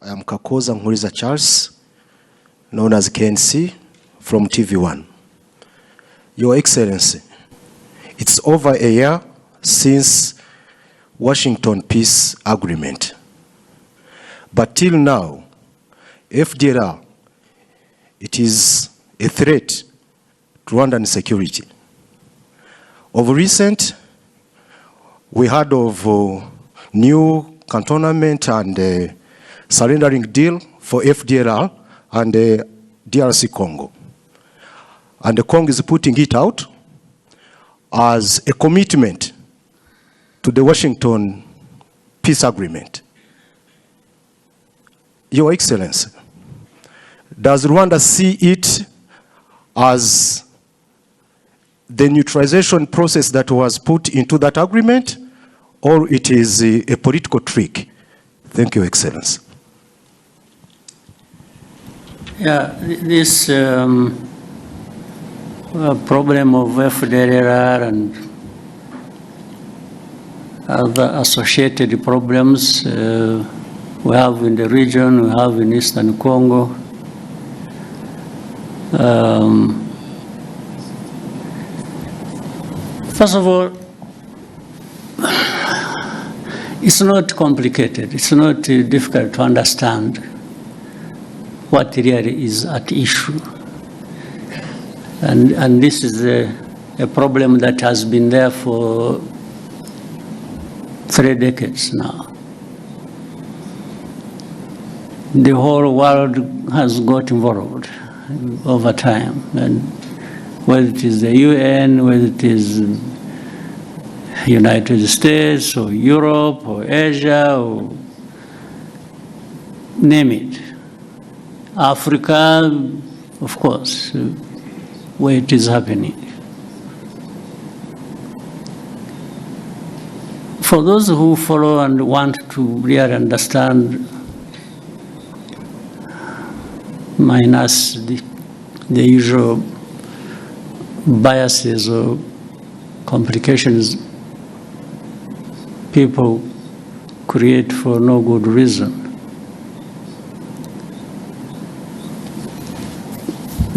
I am Nkuriza Charles, known as KNC, from TV1. Your Excellency, it's over a year since Washington Peace Agreement. But till now, Fdlr, it is a threat to Rwandan security. Of recent, we heard of new cantonment and surrendering deal for Fdlr and DRC Congo. And the Congo is putting it out as a commitment to the Washington Peace Agreement. Your Excellency, does Rwanda see it as the neutralization process that was put into that agreement, or it is a political trick? Thank you, Excellency. Yeah, this problem of Fdlr and other associated problems we have in the region, we have in Eastern Congo. First of all, it's not complicated. It's not difficult to understand what really is at issue. And this is a problem that has been there for 3 decades now. The whole world has got involved over time, and whether it is the UN, whether it is United States or Europe or Asia or name it. Africa, of course, where it is happening. For those who follow and want to really understand, minus the usual biases or complications people create for no good reason.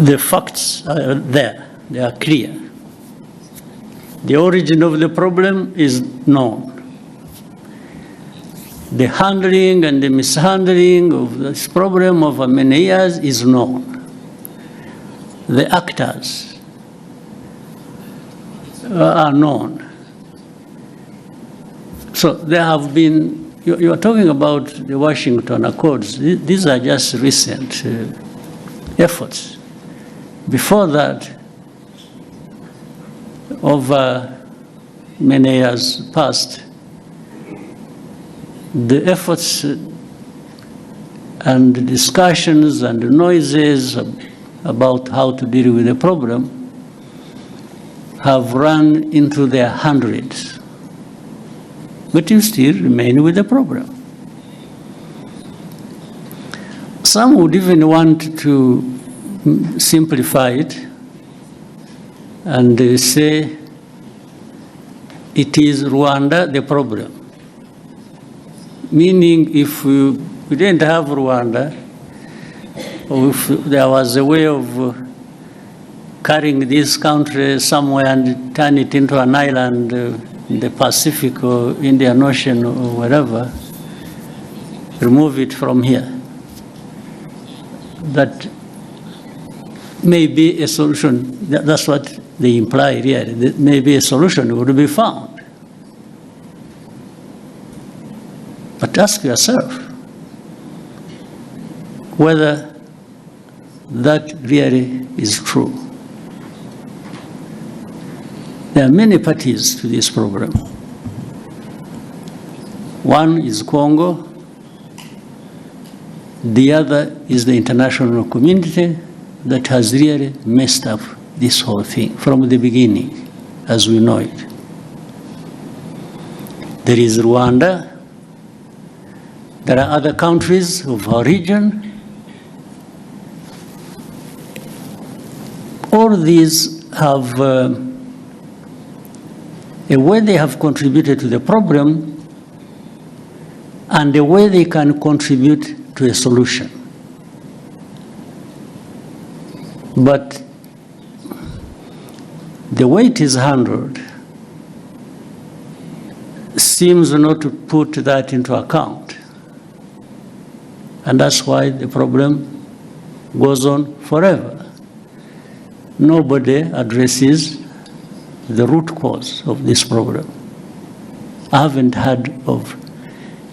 The facts are there, they are clear. The origin of the problem is known. The handling and the mishandling of this problem over many years is known. The actors are known. So there have been, you are talking about the Washington Accords. These are just recent efforts. Before that, over many years past, the efforts and discussions and noises about how to deal with the problem have run into their hundreds. But you still remain with the problem. Some would even want to simplify it and say it is Rwanda the problem. Meaning if we didn't have Rwanda, or if there was a way of carrying this country somewhere and turn it into an island in the Pacific or Indian Ocean or wherever, remove it from here. That may be a solution. That's what they imply here. That maybe a solution would be found. But ask yourself whether that really is true. There are many parties to this problem. One is Congo, the other is the international community that has really messed up this whole thing from the beginning, as we know it. There is Rwanda. There are other countries of our region. All these have a way they have contributed to the problem and a way they can contribute to a solution. But the way it is handled seems not to put that into account. And that's why the problem goes on forever. Nobody addresses the root cause of this problem. I haven't heard of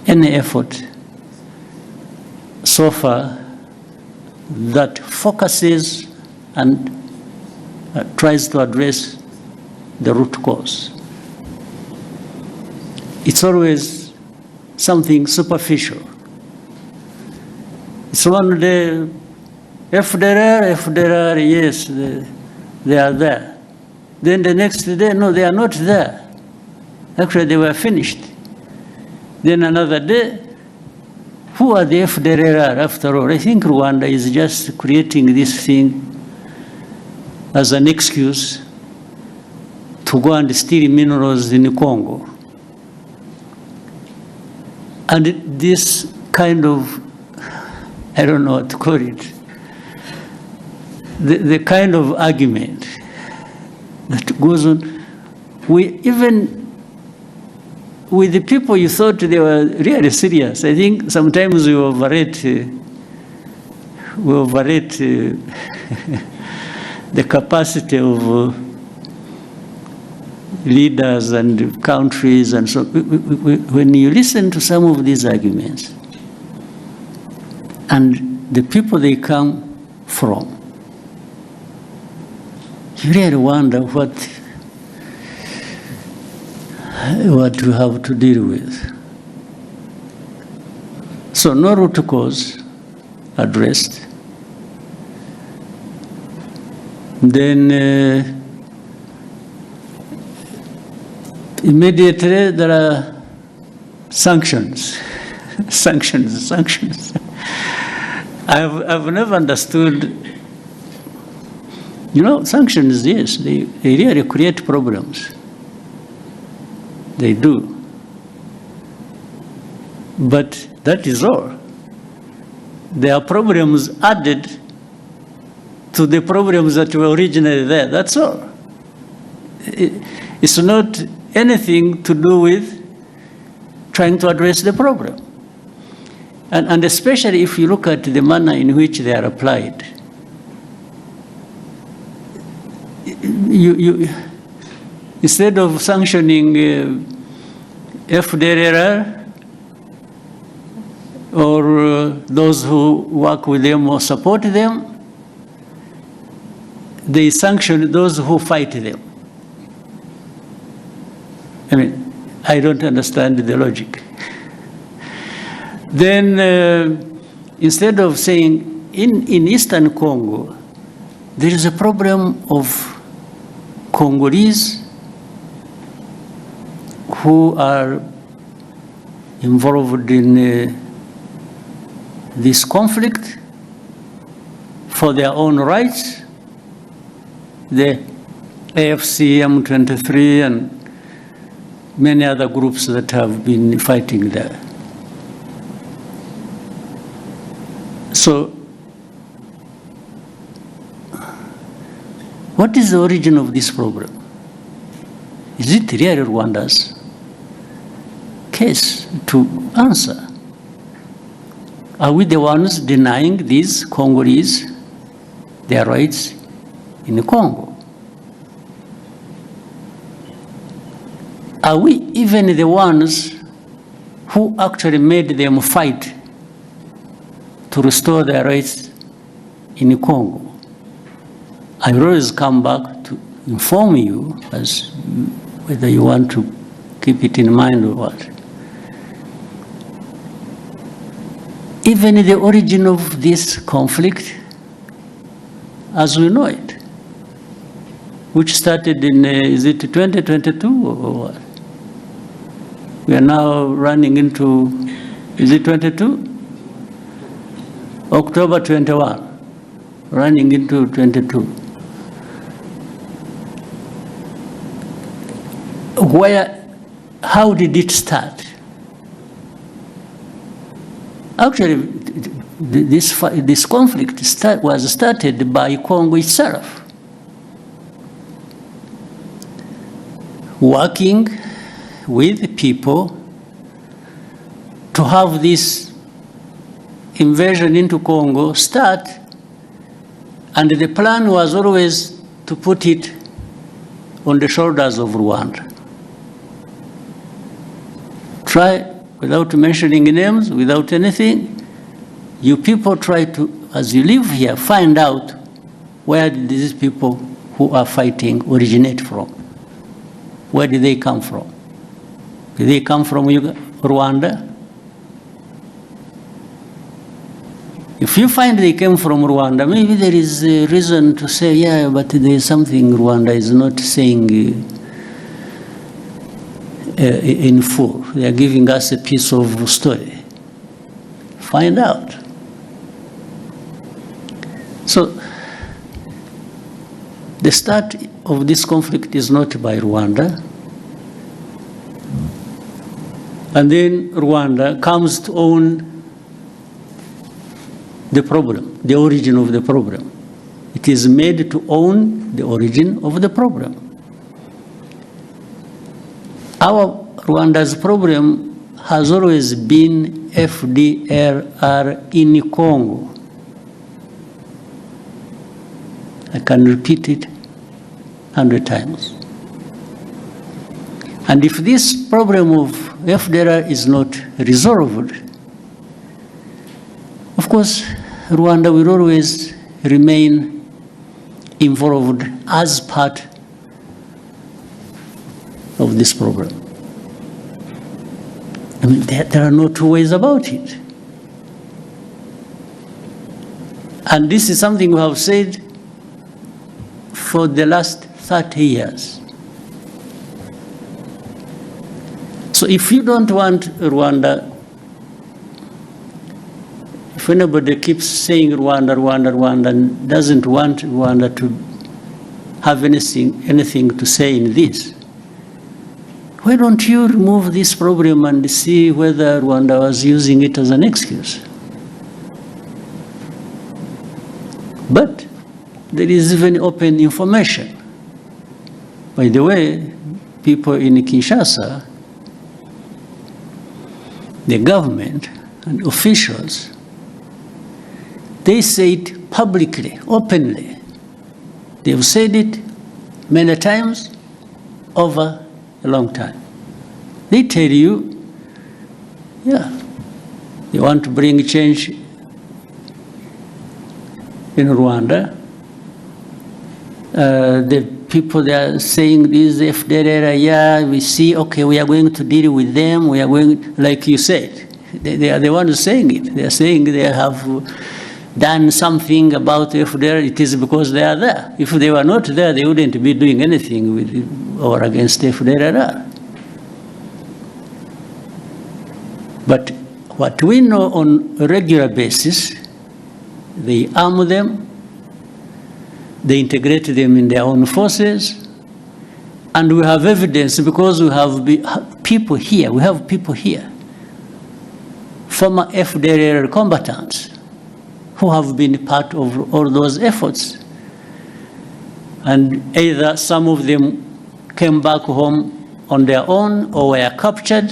any effort so far that focuses and tries to address the root cause. It's always something superficial. It's one day, Fdlr, yes, they are there. Then the next day, no, they are not there. Actually, they were finished. Then another day, who are the Fdlr after all? I think Rwanda is just creating this thing as an excuse to go and steal minerals in Congo. And this kind of, I don't know what to call it, the kind of argument that goes on, even with the people you thought they were really serious. I think sometimes we overrate the capacity of leaders and countries, and so when you listen to some of these arguments and the people they come from, you really wonder what we have to deal with. So no root cause addressed. Then immediately there are sanctions. sanctions. I've never understood, sanctions, yes, they really create problems. They do. But that is all. There are problems added to the problems that were originally there. That's all. It's not anything to do with trying to address the problem. And especially if you look at the manner in which they are applied. Instead of sanctioning Fdlr or those who work with them or support them, they sanction those who fight them. I mean, I don't understand the logic. Then instead of saying, in Eastern Congo, there is a problem of Congolese who are involved in this conflict for their own rights, the AFC, M23, and many other groups that have been fighting there. So, what is the origin of this problem? Is it really Rwanda's case to answer? Are we the ones denying these Congolese their rights in Congo? Are we even the ones who actually made them fight to restore their rights in Congo? I will always come back to inform you as whether you want to keep it in mind or what. Even the origin of this conflict, as we know it, which started in, is it 2022 or what? We are now running into, is it 22? October 21, running into 22. How did it start? Actually, This conflict was started by Congo itself, working with people to have this invasion into Congo start, and the plan was always to put it on the shoulders of Rwanda. Try, without mentioning names, without anything, you people try to, as you live here, find out where these people who are fighting originate from. Where did they come from? Did they come from Rwanda? If you find they came from Rwanda, maybe there is a reason to say, yeah, but there is something Rwanda is not saying in full. They are giving us a piece of story. Find out. So, the start of this conflict is not by Rwanda. And then Rwanda comes to own the problem, the origin of the problem. It is made to own the origin of the problem. Our Rwanda's problem has always been Fdlr in Congo. I can repeat it 100 times. And if this problem of Fdlr is not resolved, of course, Rwanda will always remain involved as part of this problem. I mean, there are no two ways about it. And this is something we have said for the last 30 years. So if you don't want Rwanda, if anybody keeps saying Rwanda, Rwanda, Rwanda, and doesn't want Rwanda to have anything to say in this, why don't you remove this problem and see whether Rwanda was using it as an excuse? But there is even open information. By the way, people in Kinshasa, the government and officials, they say it publicly, openly. They've said it many times over a long time. They tell you, yeah, they want to bring change in Rwanda. The people that are saying this, Fdlr, yeah, we see, okay, we are going to deal with them, we are going, like you said, they are the ones saying it. They are saying they have done something about Fdlr, it is because they are there. If they were not there, they wouldn't be doing anything with or against Fdlr. But what we know on a regular basis, they arm them, they integrate them in their own forces, and we have evidence because we have people here, former Fdlr combatants, who have been part of all those efforts. And either some of them came back home on their own or were captured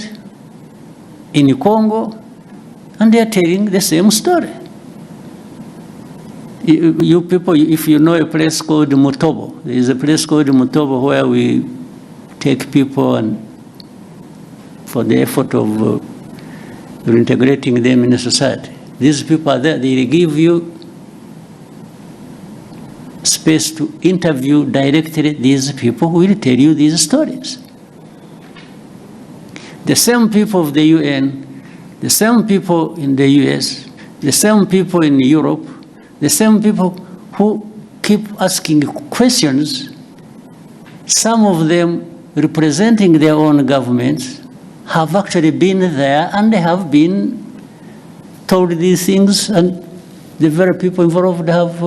in Congo, and they are telling the same story. You people, if you know a place called Mutobo, there is a place called Mutobo where we take people and for the effort of reintegrating them in society. These people are there, they give you space to interview directly these people who will tell you these stories. The same people of the UN, the same people in the US, the same people in Europe, the same people who keep asking questions, some of them representing their own governments, have actually been there and they have been told these things, and the very people involved have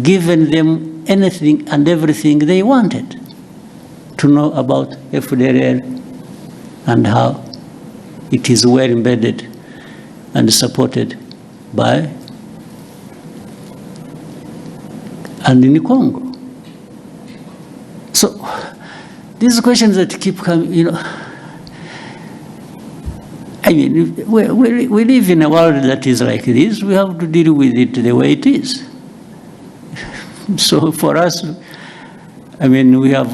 given them anything and everything they wanted to know about Fdlr and how it is well embedded and supported by, and in Congo. So these questions that keep coming, you know, I mean, we live in a world that is like this. We have to deal with it the way it is. So for us, I mean, we have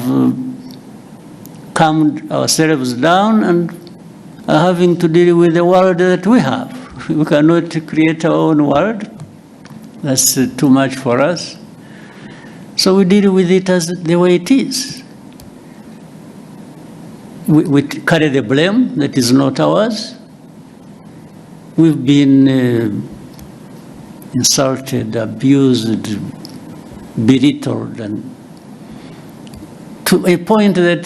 calmed ourselves down and are having to deal with the world that we have. We cannot create our own world. That's too much for us. So we deal with it as the way it is. We carry the blame that is not ours. We've been insulted, abused, belittled, and to a point that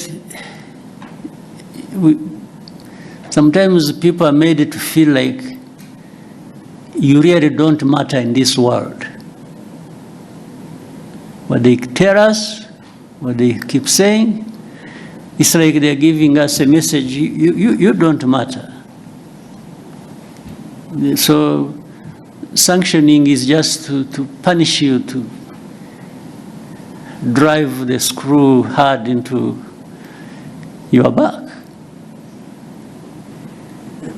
sometimes people are made to feel like you really don't matter in this world. What they tell us, what they keep saying, it's like they're giving us a message, you don't matter. So sanctioning is just to punish you, to drive the screw hard into your back.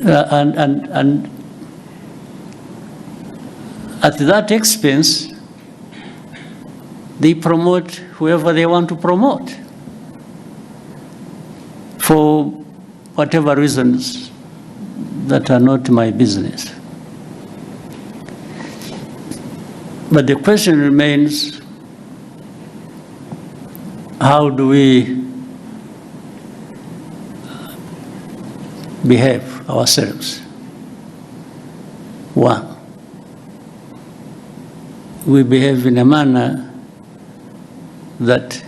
And at that expense, they promote whoever they want to promote for whatever reasons that are not my business. But the question remains, how do we behave ourselves? One, we behave in a manner that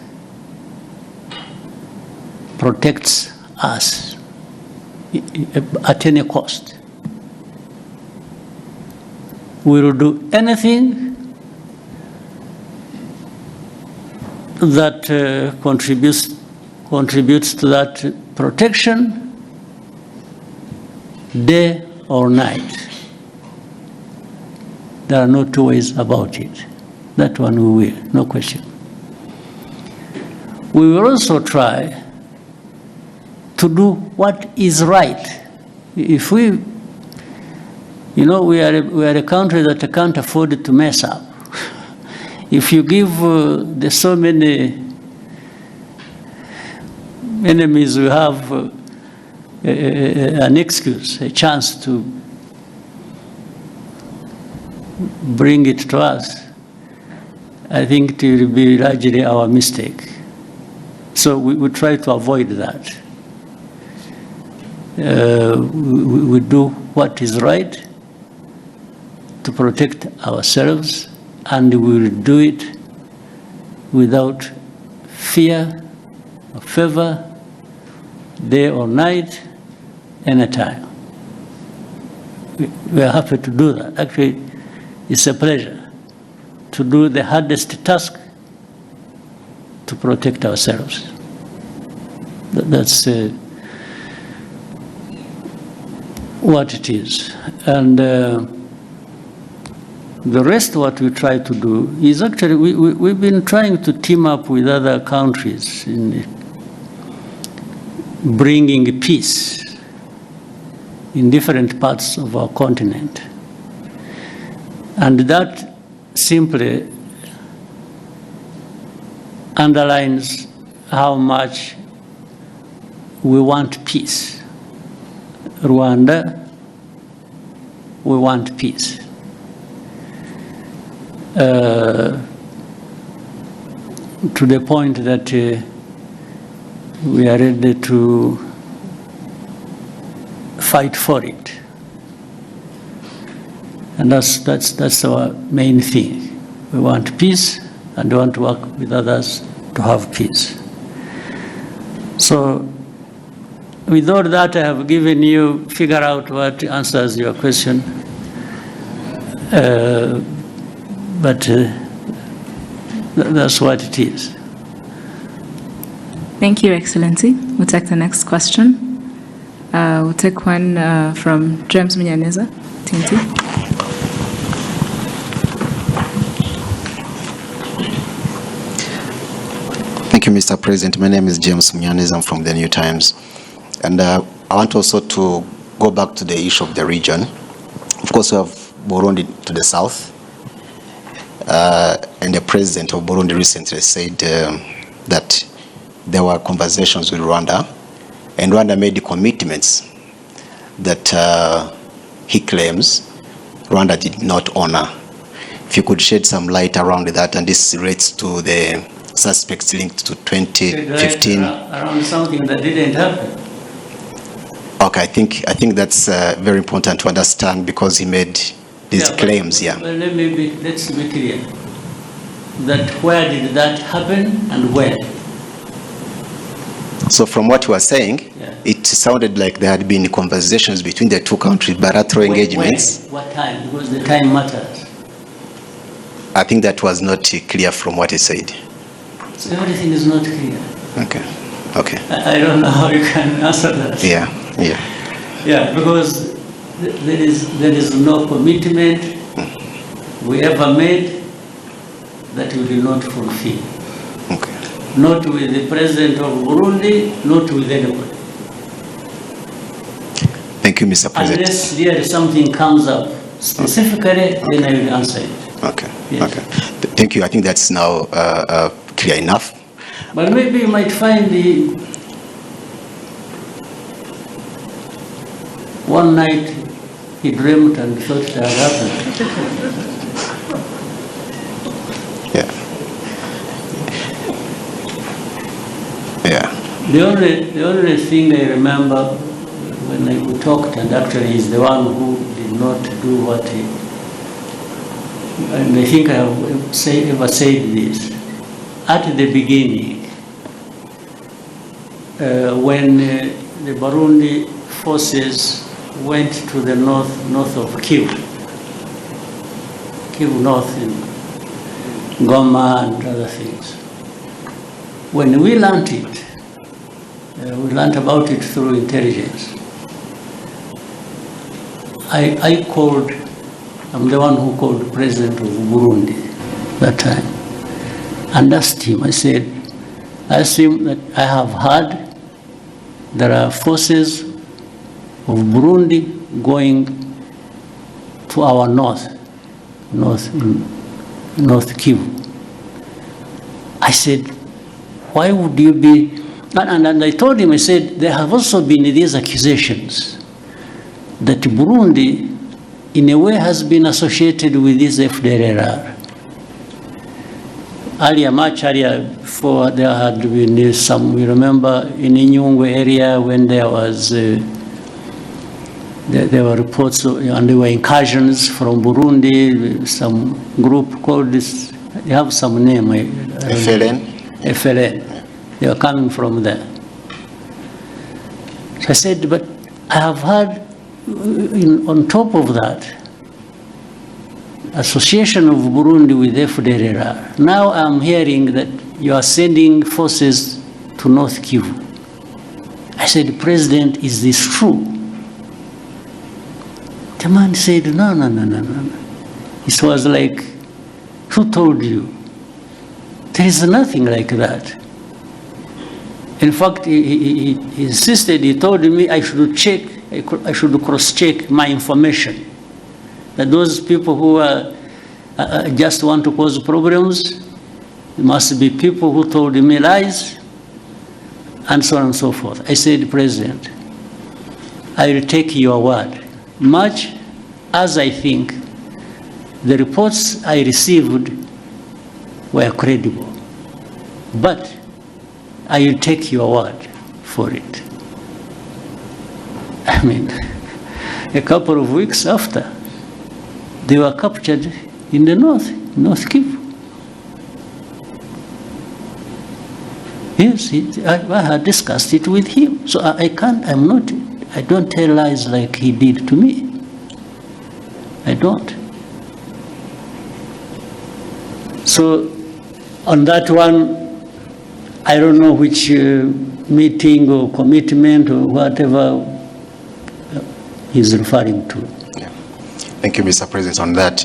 protects us at any cost. We will do anything that contributes to that protection, day or night. There are no two ways about it. That one we will, no question. We will also try to do what is right. If we, you know, we are a country that can't afford to mess up. If you give the so many enemies we have an excuse, a chance to bring it to us, I think it will be largely our mistake. So we try to avoid that. We do what is right to protect ourselves, and we will do it without fear or favor, day or night, anytime. We are happy to do that. Actually, it's a pleasure to do the hardest task, to protect ourselves. That's what it is. And the rest, what we try to do is actually, we've been trying to team up with other countries in bringing peace in different parts of our continent. And that simply underlines how much we want peace. Rwanda, we want peace. To the point that we are ready to fight for it. And that's our main thing. We want peace, and we want to work with others to have peace. So with all that I have given you, figure out what answers your question. But that's what it is. Thank you, Excellency. We'll take the next question. We'll take one from James Munyaneza, TNT. Thank you, Mr. President. My name is James Munyaneza. I'm from the New Times. And I want also to go back to the issue of the region. Of course, we have Burundi to the south. And the president of Burundi recently said that there were conversations with Rwanda, and Rwanda made the commitments that he claims Rwanda did not honor. If you could shed some light around that, and this relates to the suspects linked to 2015. Around something that didn't happen. Okay, I think that's very important to understand, because he made these claims. Well, let's be clear. That where did that happen and when? So from what you were saying, it sounded like there had been conversations between the two countries, bilateral engagements. When? What time? Because the time matters. I think that was not clear from what he said. So everything is not clear. Okay. I don't know how you can answer that. Yeah, because there is no commitment we ever made that we will not fulfill. Okay. Not with the president of Burundi, not with anybody. Thank you, Mr. President. Unless there something comes up specifically, then I will answer it. Okay. Yes. Okay. Thank you. I think that's now clear enough. But maybe you might find one night he dreamt and thought it had happened. Yeah. The only thing I remember when we talked, and actually he's the one who did not do what he, and I think I have ever said this, at the beginning, when the Burundi forces went to the north of Kivu North in Goma and other things. When we learned it, we learned about it through intelligence. I called, I'm the one who called the president of Burundi that time and asked him, I asked him that I have heard there are forces of Burundi going to our north Kivu. I said, why would you be, and I told him, I said, there have also been these accusations that Burundi, in a way, has been associated with this Fdlr. Much earlier, before there had been some, we remember in Inyungwe area when there was, there were reports and there were incursions from Burundi, some group called this, they have some name. FLN. They were coming from there. So I said, but I have heard, on top of that, association of Burundi with Fdlr. Now I'm hearing that you are sending forces to North Kivu. I said, President, is this true? The man said, no. It was like, who told you? There is nothing like that. In fact, he insisted, he told me I should check, I should cross-check my information. That those people who just want to cause problems, must be people who told me lies, and so on and so forth. I said, President, I will take your word, much as I think the reports I received were credible. But I will take your word for it. I mean, a couple of weeks after, they were captured in the North Kivu. Yes, I had discussed it with him. So I don't tell lies like he did to me. I don't. So on that one, I don't know which meeting or commitment or whatever he's referring to. Yeah. Thank you, Mr. President, on that.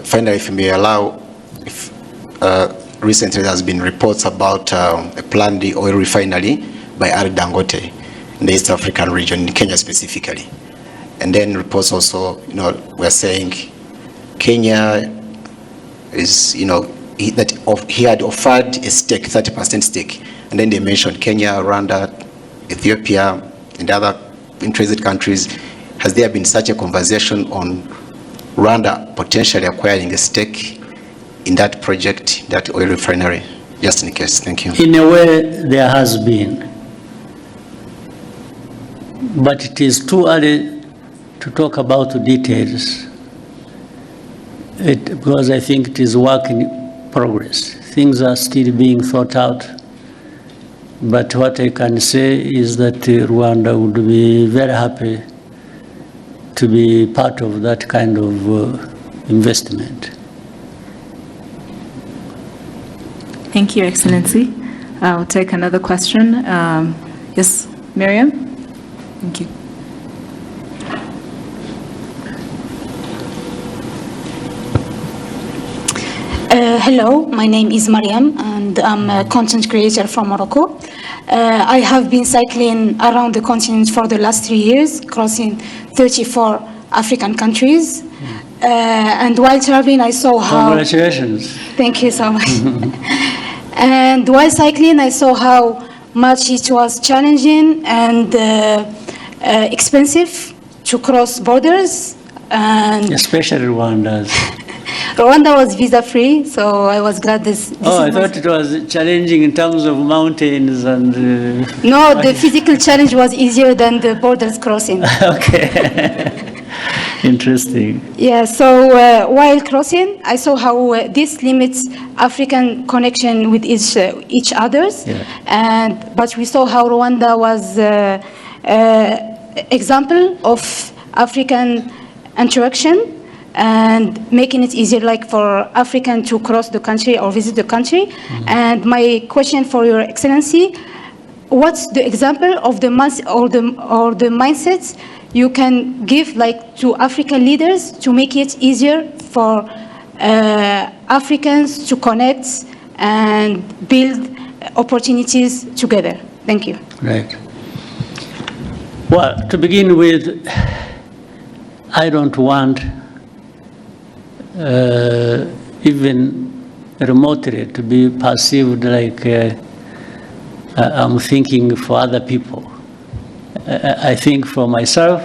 Finally, if you may allow, if recently there has been reports about a planned oil refinery by Dangote in the East African region, in Kenya specifically. And then reports also, we're saying Kenya is, he had offered a stake, 30% stake. And then they mentioned Kenya, Rwanda, Ethiopia, and other interested countries. Has there been such a conversation on Rwanda potentially acquiring a stake in that project, that oil refinery? Just in case. Thank you. In a way, there has been. But it is too early to talk about the details. Because I think it is work in progress. Things are still being thought out. But what I can say is that Rwanda would be very happy to be part of that kind of investment. Thank you, Excellency. I'll take another question. Yes, Miriam? Thank you. Hello, my name is Mariam, and I'm a content creator from Morocco. I have been cycling around the continent for the last 3 years, crossing 34 African countries. And while traveling, I saw how... Congratulations. Thank you so much. And while cycling, I saw how much it was challenging and expensive to cross borders. And especially Rwanda's. Rwanda was visa-free, so I was glad this I thought it was challenging in terms of mountains and... No, the physical challenge was easier than the borders crossing. Okay. Interesting. Yeah, so while crossing, I saw how this limits African connection with each others. Yeah. But we saw how Rwanda was example of African interaction and making it easier, like for African to cross the country or visit the country. Mm-hmm. And my question for Your Excellency, what's the example of the the mindsets you can give, like, to African leaders to make it easier for Africans to connect and build opportunities together? Thank you. Right. Well, to begin with, I don't want even remotely to be perceived like I'm thinking for other people. I think for myself,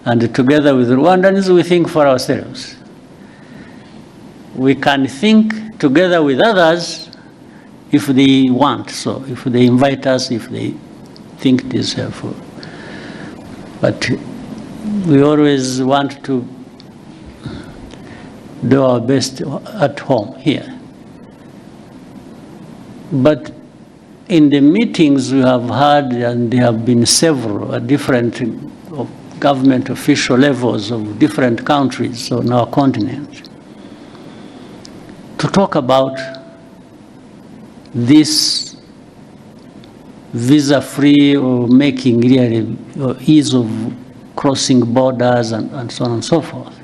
and together with Rwandans, we think for ourselves. We can think together with others if they want, so if they invite us, if they think it is helpful. But we always want to do our best at home here. But in the meetings we have had, and there have been several at different government official levels of different countries on our continent, to talk about this visa-free or making really or ease of crossing borders and so on and so forth.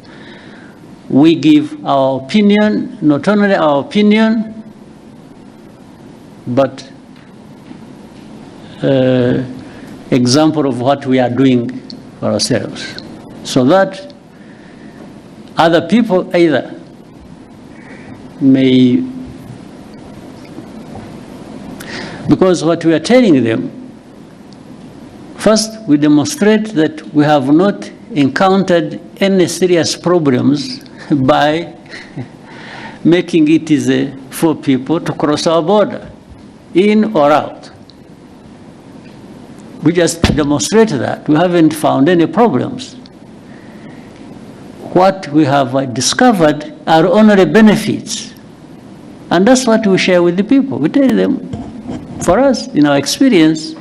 We give our opinion, not only our opinion, but example of what we are doing for ourselves, so that other people either may, because what we are telling them, first we demonstrate that we have not encountered any serious problems by making it easy for people to cross our border, in or out. We just demonstrate that. We haven't found any problems. What we have discovered are only benefits. And that's what we share with the people. We tell them, for us, in our experience,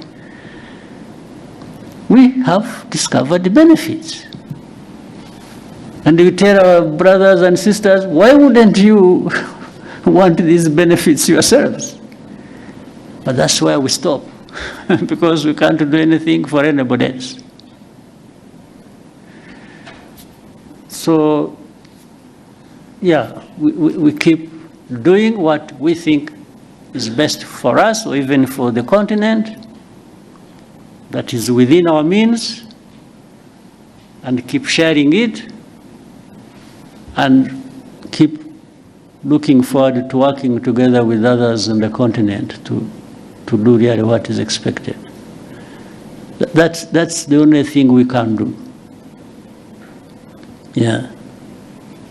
we have discovered the benefits. And we tell our brothers and sisters, why wouldn't you want these benefits yourselves? But that's where we stop, because we can't do anything for anybody else. So, yeah, we keep doing what we think is best for us, or even for the continent, that is within our means, and keep sharing it, and keep looking forward to working together with others on the continent to do really what is expected. That's the only thing we can do. Yeah.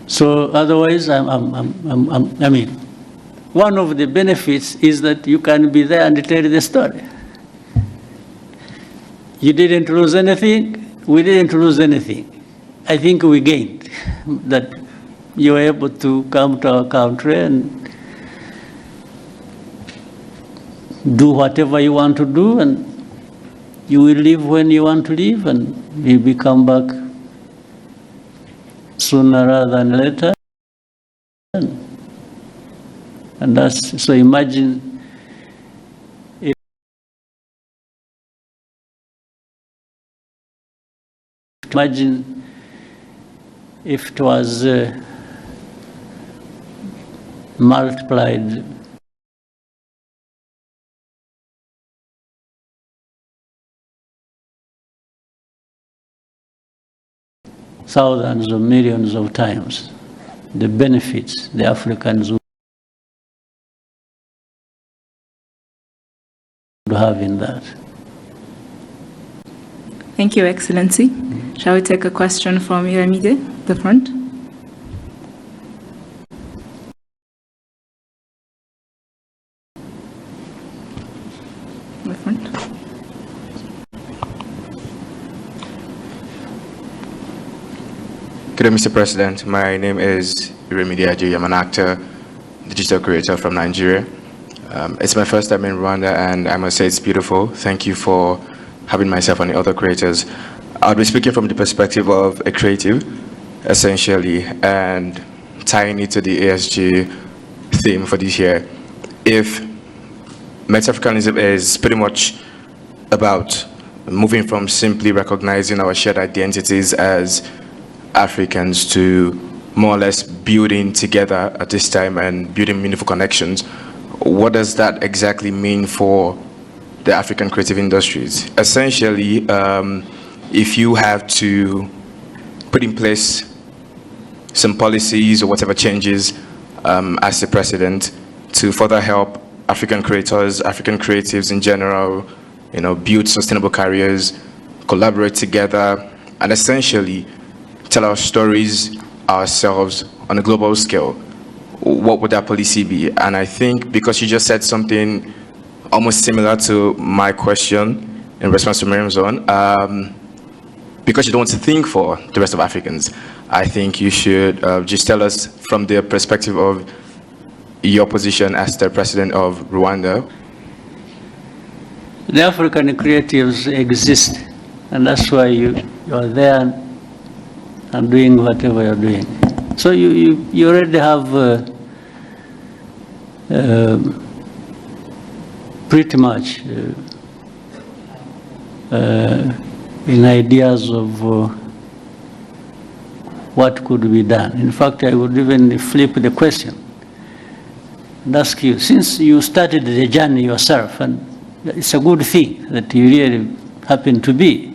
So otherwise, I mean, one of the benefits is that you can be there and tell the story. You didn't lose anything, we didn't lose anything. I think we gained that you were able to come to our country and do whatever you want to do, and you will leave when you want to leave, and maybe come back sooner rather than later. And that's, so imagine if it was multiplied thousands or millions of times, the benefits the Africans would have in that. Thank you, Excellency. Shall we take a question from Iramide, the front? The front. Good day, Mr. President. My name is Iramide Ajayi. I'm an actor, digital creator from Nigeria. It's my first time in Rwanda, and I must say it's beautiful. Thank you for having myself and the other creators. I'll be speaking from the perspective of a creative, essentially, and tying it to the ESG theme for this year. If Met-Africanism is pretty much about moving from simply recognizing our shared identities as Africans to more or less building together at this time and building meaningful connections, what does that exactly mean for the African creative industries? Essentially, if you have to put in place some policies or whatever changes as the president to further help African creators, African creatives in general, build sustainable careers, collaborate together, and essentially tell our stories ourselves on a global scale, what would that policy be? And I think because you just said something almost similar to my question in response to Miriam's own, because you don't want to think for the rest of Africans, I think you should just tell us from the perspective of your position as the president of Rwanda. The African creatives exist, and that's why you are there and doing whatever you're doing. So you already have pretty much in ideas of what could be done. In fact, I would even flip the question and ask you, since you started the journey yourself, and it's a good thing that you really happen to be,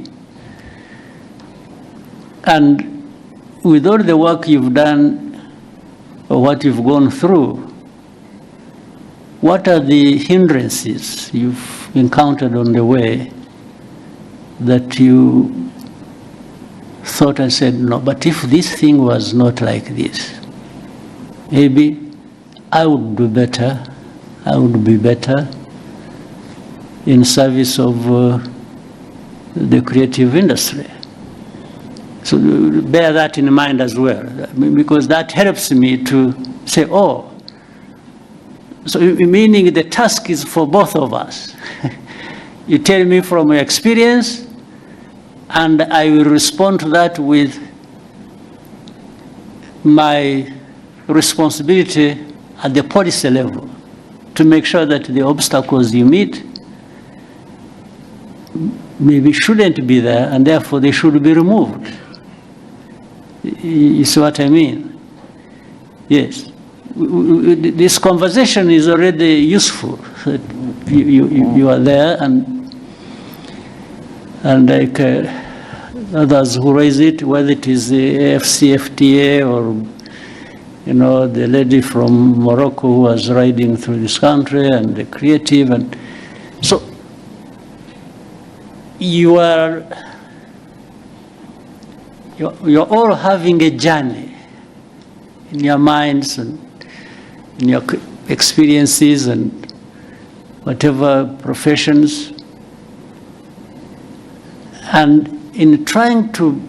and with all the work you've done or what you've gone through, what are the hindrances you've encountered on the way that you thought and said, no, but if this thing was not like this, maybe I would do better, I would be better in service of the creative industry. So bear that in mind as well, because that helps me to say, oh, so meaning the task is for both of us. You tell me from your experience, and I will respond to that with my responsibility at the policy level to make sure that the obstacles you meet maybe shouldn't be there, and therefore they should be removed. You see what I mean? Yes. This conversation is already useful. You are there, and like others who raise it, whether it is the AFCFTA or the lady from Morocco who was riding through this country, and the creative, and so you're all having a journey in your minds and in your experiences and whatever professions, and in trying to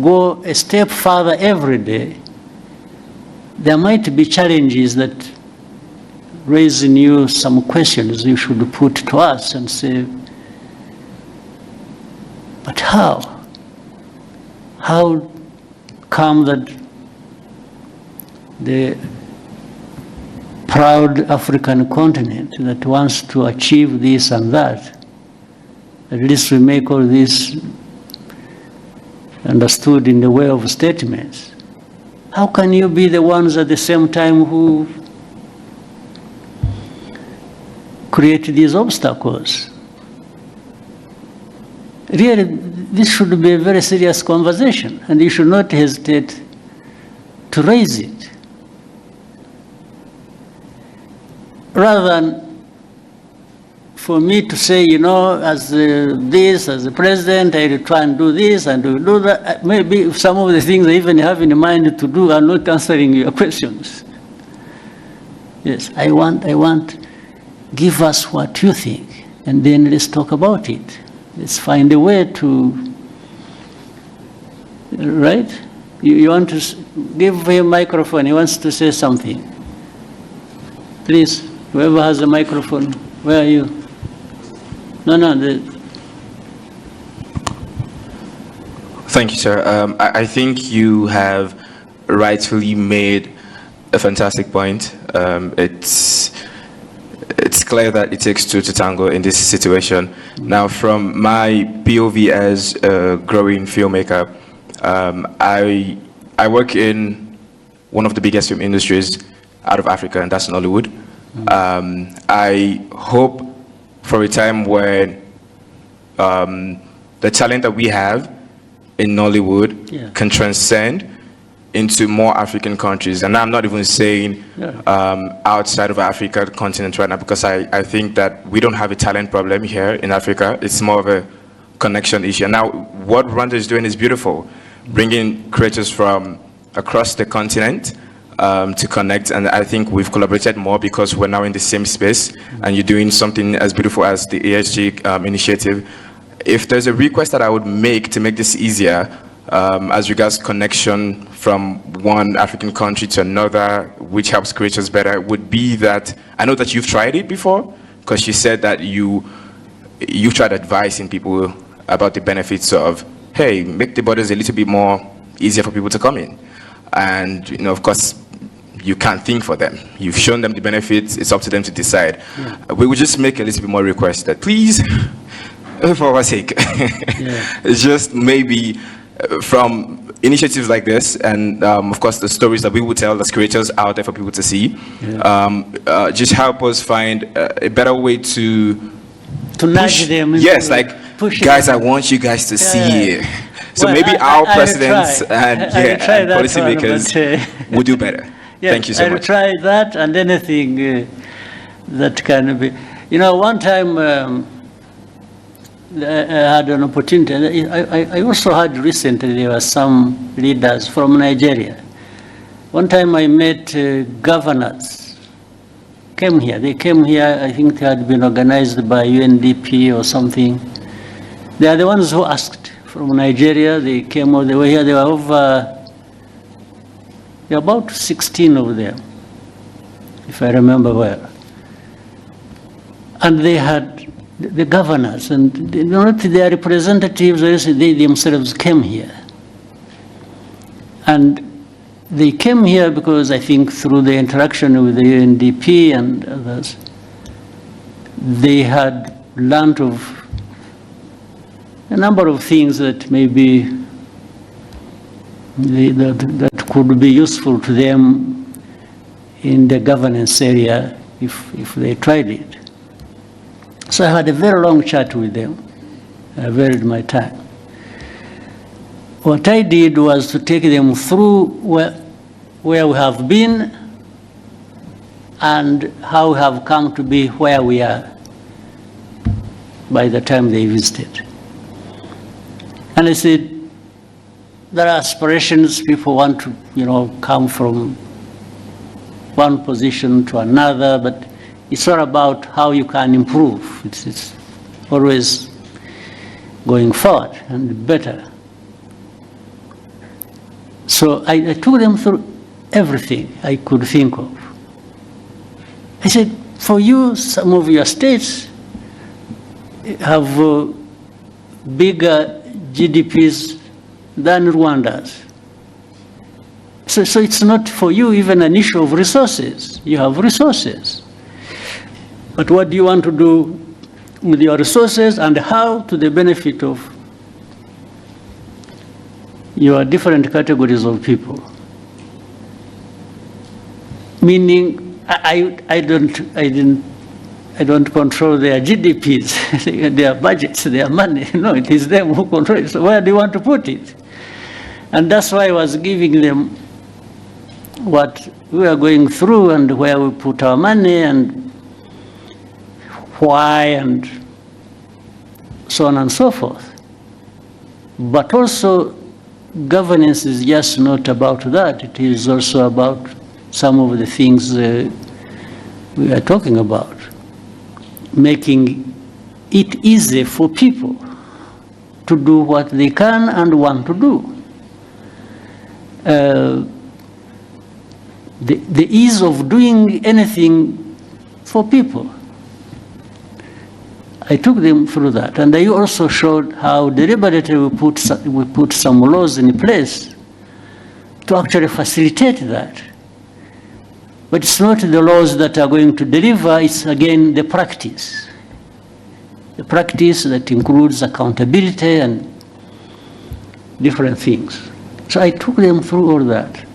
go a step further every day, there might be challenges that raise in you some questions you should put to us and say, but how? How come that the proud African continent that wants to achieve this and that, at least we make all this understood in the way of statements. How can you be the ones at the same time who create these obstacles? Really, this should be a very serious conversation, and you should not hesitate to raise it. Rather than for me to say, as the president, I will try and do this and do that. Maybe some of the things I even have in mind to do are not answering your questions. Yes, I want, give us what you think, and then let's talk about it. Let's find a way to, right? You want to give him a microphone, he wants to say something. Please, whoever has a microphone, where are you? No. Thank you, sir. I think you have rightfully made a fantastic point. It's clear that it takes two to tango in this situation. Now, from my POV as a growing filmmaker, I work in one of the biggest film industries out of Africa, and that's Nollywood. I hope for a time when the talent that we have in Nollywood can transcend into more African countries. And I'm not even saying outside of Africa, the continent right now, because I think that we don't have a talent problem here in Africa. It's more of a connection issue. Now, what Rwanda is doing is beautiful, bringing creators from across the continent to connect, and I think we've collaborated more because we're now in the same space, and you're doing something as beautiful as the ASG initiative. If there's a request that I would make to make this easier, as regards connection from one African country to another, which helps creators better, would be that, I know that you've tried it before, because you said that you've tried advising people about the benefits of, hey, make the borders a little bit more easier for people to come in. And, of course, you can't think for them. You've shown them the benefits, it's up to them to decide. We would just make a little bit more requests that, please, for our sake, just maybe from initiatives like this, and of course the stories that we will tell as creators out there for people to see, just help us find a better way to nudge them. Yes, like, guys, I want you guys to see it. So well, maybe our presidents and policymakers will do better. Thank you so much. I'll try that and anything that can be. One time I had an opportunity. I also had recently, there were some leaders from Nigeria. One time I met governors. They came here, I think they had been organized by UNDP or something. They are the ones who asked. From Nigeria, they came all the way here. There were about 16 of them, if I remember well. And they had the governors, and not their representatives, they themselves came here. And they came here because I think through the interaction with the UNDP and others, they had learned of a number of things that maybe that could be useful to them in the governance area if they tried it. So I had a very long chat with them. I varied my time. What I did was to take them through where we have been and how we have come to be where we are by the time they visited. And I said, there are aspirations, people want to, come from one position to another, but it's all about how you can improve. It's always going forward and better. So I took them through everything I could think of. I said, for you, some of your states have bigger GDPs than Rwanda's. So it's not for you even an issue of resources. You have resources. But what do you want to do with your resources and how to the benefit of your different categories of people? Meaning, I don't control their GDPs, their budgets, their money. No, it is them who control it. So where do you want to put it? And that's why I was giving them what we are going through and where we put our money and why and so on and so forth. But also, governance is just not about that. It is also about some of the things we are talking about. Making it easy for people to do what they can and want to do. The ease of doing anything for people. I took them through that, and I also showed how deliberately we put some laws in place to actually facilitate that. But it's not the laws that are going to deliver, it's again the practice. The practice that includes accountability and different things. So I took them through all that.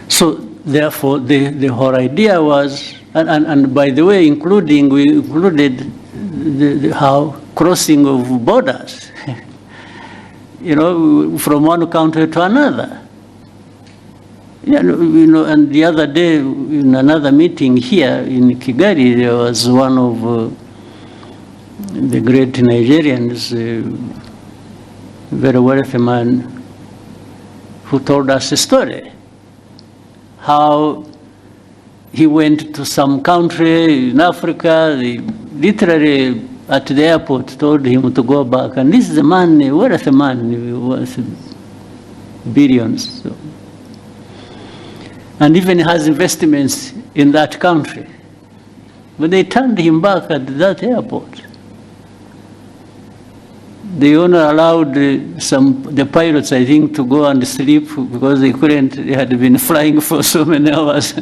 So therefore, the whole idea was, and by the way, we included how crossing of borders, from one country to another. And the other day in another meeting here in Kigali, there was one of the great Nigerians, very wealthy man, who told us a story, how he went to some country in Africa, they literally at the airport told him to go back, and this is a man, a wealthy man, worth billions. So. And even has investments in that country. But they turned him back at that airport. They only allowed the pilots, I think, to go and sleep because they had been flying for so many hours.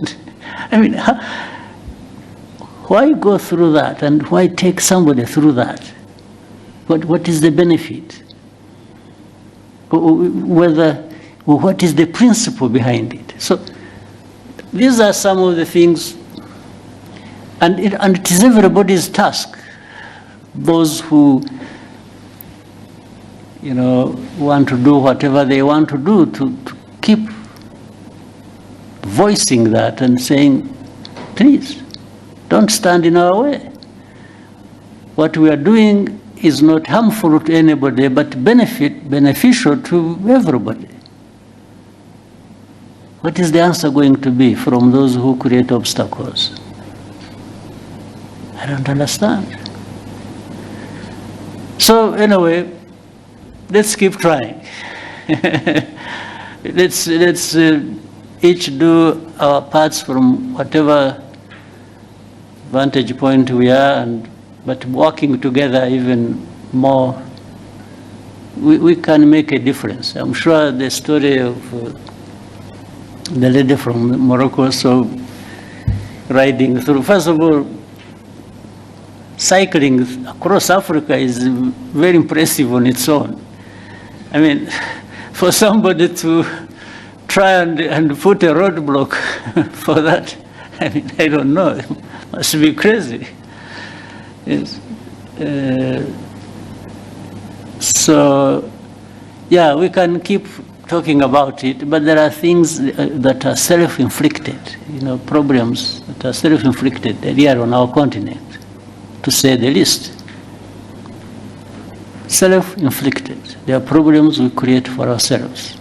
I mean, why go through that and why take somebody through that? What is the benefit? What is the principle behind it? So these are some of the things, and it is everybody's task. Those who want to do whatever they want to do, to keep voicing that and saying, please, don't stand in our way. What we are doing is not harmful to anybody, but beneficial to everybody. What is the answer going to be from those who create obstacles? I don't understand. So anyway, let's keep trying. Let's each do our parts from whatever vantage point we are, but working together even more, we can make a difference. I'm sure the story of the lady from Morocco, so riding through, first of all, cycling across Africa is very impressive on its own. I mean, for somebody to try and put a roadblock for that. I mean, I don't know. It must be crazy. Yes. So, yeah, we can keep talking about it, but there are things that are self-inflicted, problems that are self-inflicted here on our continent, to say the least. Self-inflicted. There are problems we create for ourselves.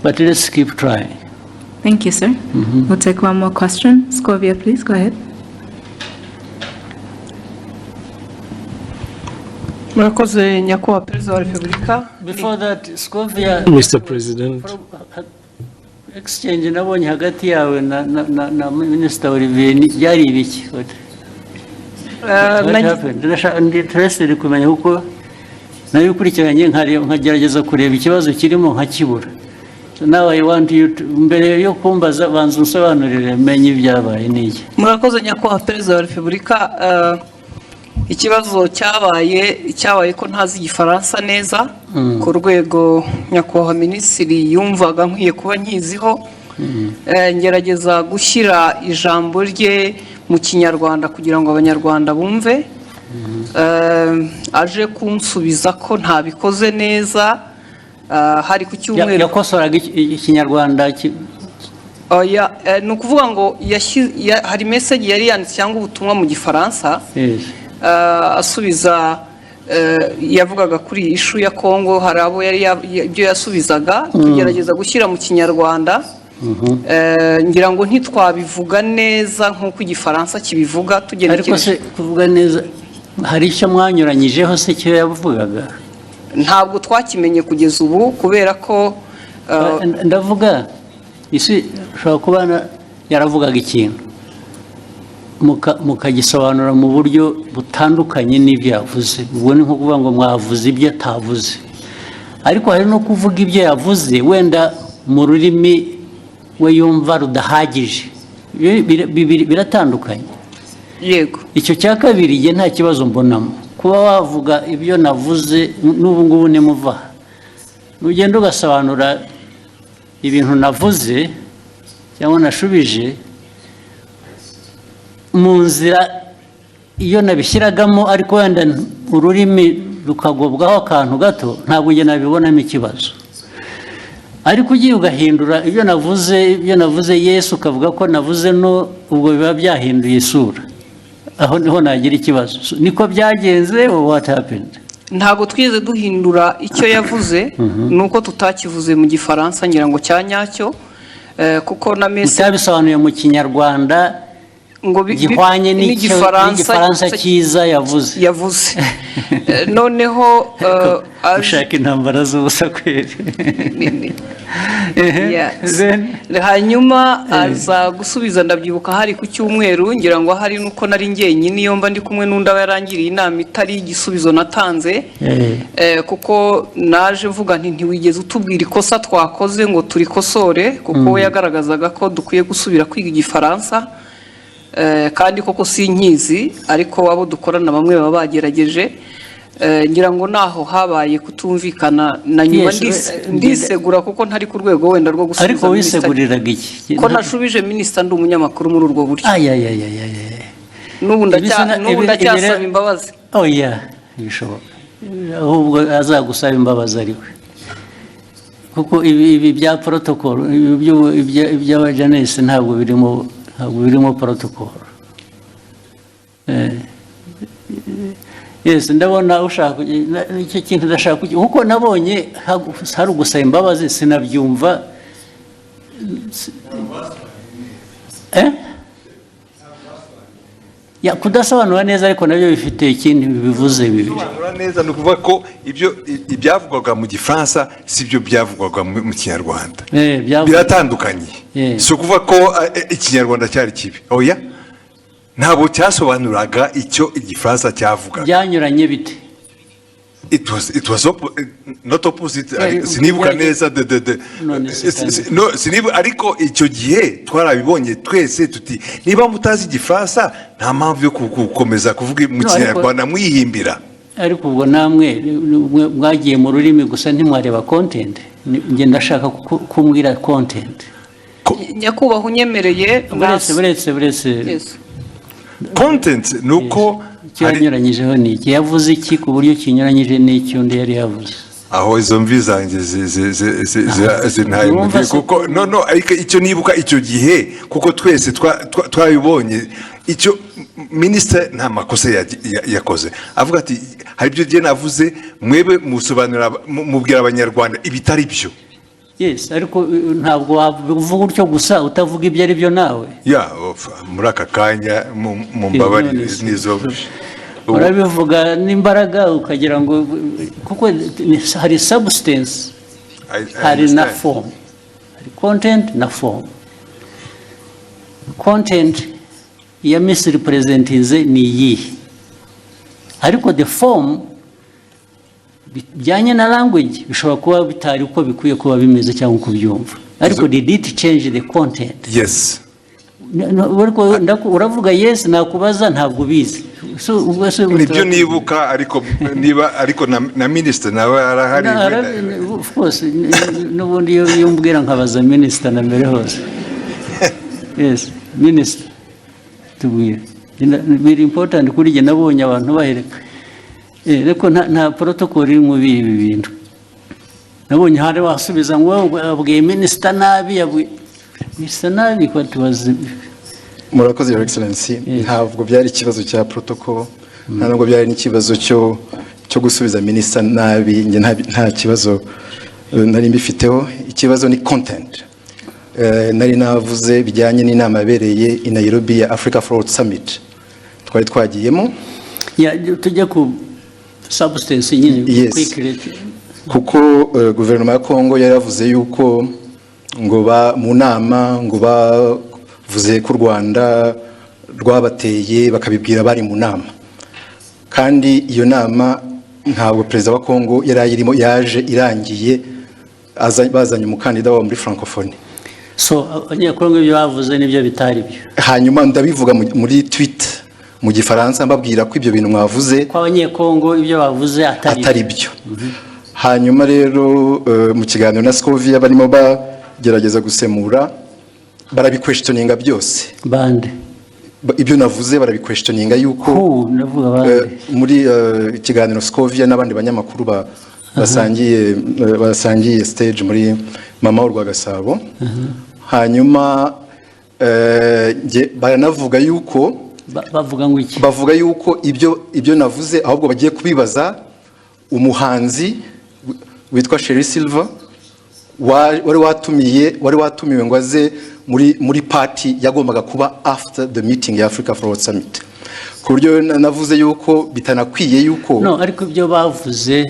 But let's keep trying. Thank you, sir. We'll take one more question. Scovia, please, go ahead. Murakoze, nyakubahwa Perezida wa Repubulika. Before that, Scovia, Mr. President. Exchange nabonye hagati yawe na Minister Olivier byari ibiki? What happened? Interested kumenya uko nayo ukurikiranye nkagerageza kureba ikibazo kirimo nkakibura. So now I want you to, mbere yo kumbaza banza unsobanurire menye ibyabaye niki. Murakoze, nyakubahwa Perezida wa Repubulika. Ikibazo cyabaye ko ntazi igifaransa neza ku rwego nyakubahwa Minisitiri yumvaga nkwiye kuba nkiziho. Ngerageza gushyira ijambo rye mu Kinyarwanda kugira ngo Abanyarwanda bumve. Aje kunsubiza ko ntabikoze neza. Hari ku cyumweru yakosoraga Ikinyarwanda. Ni ukuvuga ngo hari message yari yanditse cyangwa ubutumwa mu Gifaransa. Asubiza yavugaga kuri ishu ya Kongo, hari abo yari ibyo yasubizaga tugerageza gushyira mu Kinyarwanda. Ngira ngo ntitwabivuga neza nk'uko Igifaransa kibivuga tugerekeje. Ariko se kuvuga neza hari icyo mwanyuranyijeho se cyo yavugaga? Ntabwo twakimenye kugeza ubu kubera ko ndavuga isi ushobora kuba yaravugaga ikintu mukagisobanura mu buryo butandukanye n'ibyo yavuze. Ubwo ni nko kuvuga ngo mwavuze ibyo atavuze, ariko hari no kuvuga ibyo yavuze wenda mu rurimi we yumva rudahagije. Biratandukanye. Yego. Icyo cya kabiri igihe nta kibazo mbonamo kuba wavuga ibyo navuze. N'ubu ngubu nimuva nugenda ugasobanura ibintu navuze cyangwa nashubije mu nzira iyo nabishyiragamo, ariko wenda ururimi rukagobwaho akantu gato, ntabwo njye nabibonamo ikibazo. Ariko ugiye ugahindura ibyo navuze Yesu ukavuga ko navuze no, ubwo biba byahinduye isura. Aho niho nagira ikibazo. Niko byagenze or what happened? Ntabwo twize duhindura icyo yavuze, nuko tutakivuze mu Gifaransa ngira ngo cyanyacyo, kuko na message utabisobanuye mu Kinyarwanda ngo gihwanye n'igifaransa cyiza yavuze. Noneho ushaka intambara z'ubusa kweri. Hanyuma aza gusubiza, ndabyibuka hari ku cyumweru, ngira ngo hari nuko nari njyenyine iyo mba ndi kumwe n'undi aba yarangiriye inama itari igisubizo natanze. Kuko naje mvuga nti ntiwigeze utubwira ikosa twakoze ngo turikosore, kuko we yagaragazaga ko dukwiye gusubira kwiga Igifaransa. Kandi koko sinkizi, ariko abo dukorana bamwe baba bagerageje. Ngira ngo naho habaye kutumvikana na nyuma ndisegura kuko ntari ku rwego wenda rwo gusubiza. Ariko wiseguriraga iki? Ko nashubije Minisita ndi umunyamakuru muri urwo buryo. N'ubu ndacyasaba imbabazi. Bishoboka. Ahubwo azagusaba imbabazi ariwe. Kuko ibi bya protocol iby'abajanesi ntabwo birimo protocol. Yes, ndabona ushaka icyo kintu ndashaka kuko nabonye hari ugusaba imbabazi sinabyumva. Kudasobanura neza ariko nabyo bifite ikindi bivuze bibiri. Neza ni ukuvuga ko ibyavugwaga mu Gifaransa si byo byavugwaga mu Kinyarwanda. Biratandukanye. Si ukuvuga ko Ikinyarwanda cyari kibi. Oya, ntabwo cyasobanuraga icyo Igifaransa cyavuga. Byanyuranye bite? It was not opposite. Sinibuka neza ariko icyo gihe twarabibonye twese tuti niba mutazi Igifaransa nta mpamvu yo gukomeza kuvuga mu Kinyarwanda mwihimbira. ariko ubwo namwe mwagiye mu rurimi gusa ntimwareba content nge ndashaka kumbwira content nyakubahwa unyemereye buretse content nuko cyanyuranyijeho ni iki yavuze iki ku buryo kinyuranyije n'icyo undi yari yavuze aho izo mvi zanjye zintaye kuko no ariko icyo nibuka icyo gihe kuko twese twabibonye icyo minisitiri nta makosa yakoze avuga ati hari ibyo gihe navuze mwebe musobanurira mubwira abanyarwanda ibitari byo. Yes, ariko ntabwo wavuga utyo gusa utavuga ibyo ari byo nawe. Ya muri aka kanya mu mbabari nizo urabivuga n'imbaraga ukagira ngo kuko hari substance hari na form, hari content na form. Content ya misrepresentize ni iyi, ariko the form bijyanye na language bishobora kuba bitari uko bikwiye kuba bimeze cyangwa kubyumva, ariko did it change the content? Yes. Uravuga yes nakubaza ntabwo bizi, nibyo nibuka ariko na minister nawe arahari. Of course n'ubundi iyo mbwira nkabaza minister na mbere hose. Yes, minister tubwire very important kuri jye nabonye abantu bahereka reko nta protocol iri mu bibi bintu nabonye hari wasubiza ngo abwiye minister nabi minister nabi ko tubaze. Murakoze your excellency, ntabwo byari ikibazo cya protocol ntabwo byari n'ikibazo cyo gusubiza minister nabi, nge nta kibazo nari mbifiteho. Ikibazo ni content nari navuze bijyanye n'inama yabereye i Nairobi ya Africa Forward Summit twari twagiyemo. Tujya ku substance nyine quickly kuko guverinoma ya Kongo yaravuze yuko ngo mu nama ngo bavuze ko u Rwanda rwabateye bakabibwira bari mu nama, kandi iyo nama ntabwo perezida wa Kongo yari ayirimo, yaje irangiye bazanye umukandida wa muri francophonie. So abanyakongo ibyo bavuze nibyo bitari byo, hanyuma ndabivuga muri tweet mu gifaransa mbabwira ko ibyo bintu mwavuze ko abanyakongo ibyo bavuze atari byo. Hanyuma rero mu kiganiro na Scovia barimo bagerageza gusemura barabiquestioninga byose. Bande ibyo navuze barabiquestioninga yuko muri ikiganiro Scovia n'abandi banyamakuru basangiye stage muri mama w'u Rwagasabo. Hanyuma baranavuga yuko bavuga yuko ibyo navuze ahubwo bagiye kubibaza umuhanzi witwa Sherry Silver wari watumiwe ngo aze muri party yagombaga kuba after the meeting ya Africa Forward Summit, ku buryo navuze yuko bitanakwiye yuko ariko ibyo bavuze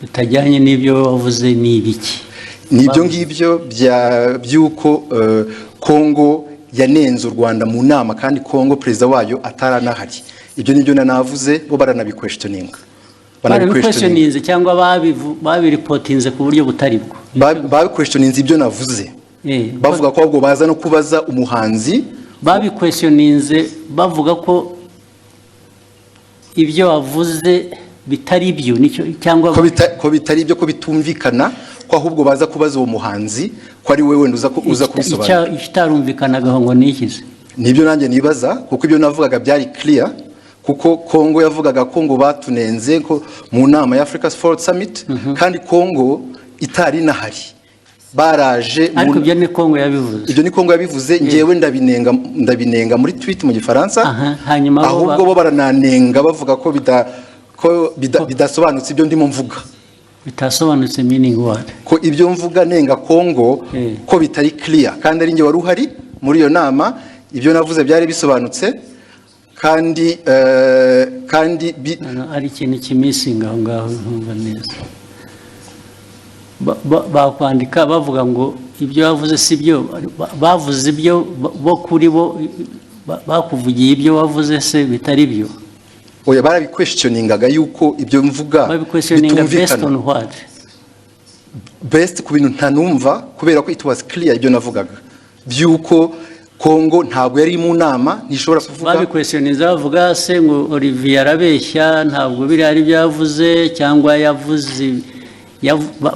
bitajyanye n'ibyo bavuze ni ibiki? Nibyo ngibyo byuko Kongo yanenze u Rwanda mu nama kandi Kongo perezida wayo ataranahari. Ibyo nibyo navuze bo baranabiquestioninga. Baranabiquestioninze cyangwa babiripotinze ku buryo butari bwo. Babiquestioninze ibyo navuze. Bavuga ko ahubwo baza no kubaza umuhanzi. Babiquestioninze bavuga ko ibyo wavuze bitari byo nicyo cyangwa ko bitari byo, ko bitumvikana, ko ahubwo baza kubaza uwo muhanzi ko ari wewe uza kubisobanura. Ikitarumvikanaga ngo nikize. Nibyo nanjye nibaza kuko ibyo navugaga byari clear, kuko Kongo yavugaga ko ngo batunenze ko mu nama ya Africa Forward Summit kandi Kongo itari nahari. Baraje ariko ibyo ni Kongo yabivuze. Ibyo ni Kongo yabivuze, ngewe ndabinenga muri tweet mu gifaransa. Hanyuma ahubwo bo barananenga bavuga ko bidasobanutse ibyo ndimo mvuga. Bitasobanutse meaning what? Ko ibyo mvuga nenga Kongo ko bitari clear, kandi ari nge wari uhari muri iyo nama. Ibyo navuze byari bisobanutse kandi ari ikintu kimisinga aho ngaho ntumva neza. Bakwandika bavuga ngo ibyo bavuze si byo, bavuze ibyo bo kuri bo bakuvugiye ibyo wavuze se bitari byo. Oya barabiquestioningaga yuko ibyo mvuga bitumvikana. Based ku bintu ntanumva, kubera ko it was clear ibyo navugaga byuko Kongo ntabwo yari mu nama nishobora kuvuga babikwesiyoniza bavuga se ngo Olivier arabeshya ntabwo biri ari byavuze cyangwa yavuze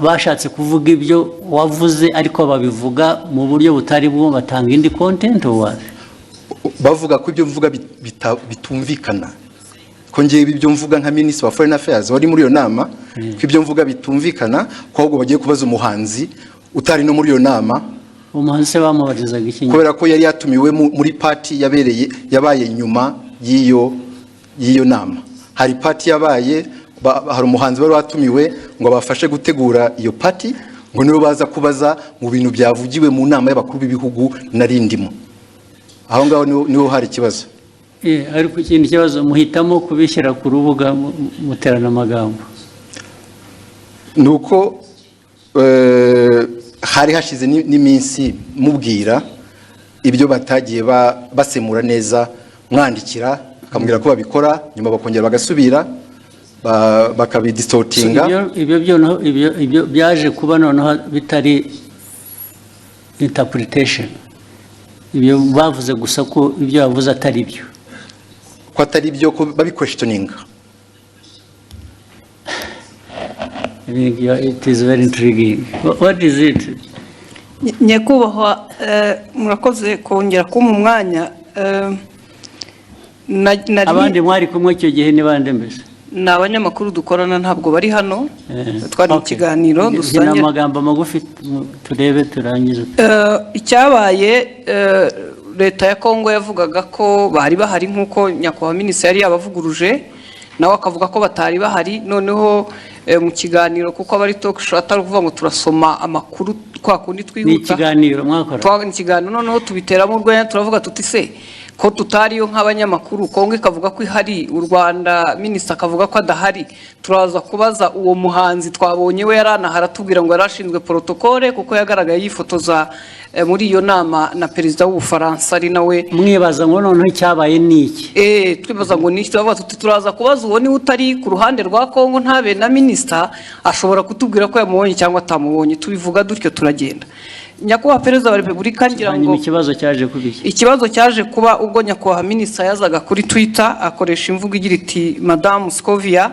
bashatse kuvuga ibyo wavuze ariko babivuga mu buryo butari bwo batanga indi content wawe bavuga ko ibyo mvuga bitumvikana ko ngiye ibyo mvuga nka Minister wa Foreign Affairs wari muri iyo nama ko ibyo mvuga bitumvikana ko ahubwo bagiye kubaza umuhanzi utari no muri iyo nama umuhanzi se bamubarizaga iki kubera ko yari yatumiwe muri party yabaye nyuma y'iyo nama hari party yabaye hari umuhanzi wari watumiwe ngo abafashe gutegura iyo party ngo nibo baza kubaza mu bintu byavugiwe mu nama y'abakuru b'ibihugu narindimo aho ngaho niho hari ikibazo ariko ikindi kibazo muhitamo kubishyira ku rubuga muterana amagambo nuko hari hashize n'iminsi mubwira ibyo batagiye basemura neza mwandikira akamubwira ko babikora nyuma bakongera bagasubira bakabidistortinga ibyo byaje kuba noneho bitari interpretation ibyo bavuze gusa ko ibyo bavuze atari byo ko atari byo ko babiquestioninga it is very intriguing what is it nyakubahwa murakoze kongera kumpa umwanya abandi mwari kumwe icyo gihe ni bande mbese ni abanyamakuru dukorana ntabwo bari hano twari mu kiganiro dusangira amagambo magufi turebe turangize icyabaye leta ya Kongo yavugaga ko bari bahari nk'uko nyakubahwa minisitiri yari yabavuguruje nawe akavuga ko batari bahari noneho mu kiganiro kuko abari talk show atari kuvuga ngo turasoma amakuru kwa kundi twihuta ni ikiganiro mwakora ni ikiganiro noneho tubiteramo urwenya turavuga tuti se ko tutariyo nk'abanyamakuru Kongo ikavuga ko ihari u Rwanda minisitiri akavuga ko adahari turaza kubaza uwo muhanzi twabonye we yaranahara tubwira ngo yarashinzwe protocole kuko yagaragaye yifotoza muri iyo nama na perezida w'Ubufaransa ari nawe mwibaza ngo noneho cyabaye niki twibaza ngo niki tubavuga tuti turaza kubaza uwo ni utari ku ruhande rwa Kongo ntabe na minisitiri ashobora kutubwira ko yamubonye cyangwa atamubonye tubivuga dutyo turagenda nyakubahwa perezida wa repubulika ngira ngo ikibazo cyaje kuba ubwo nyakubahwa minisitiri yazaga kuri Twitter akoresha imvugo igira iti Madame Scovia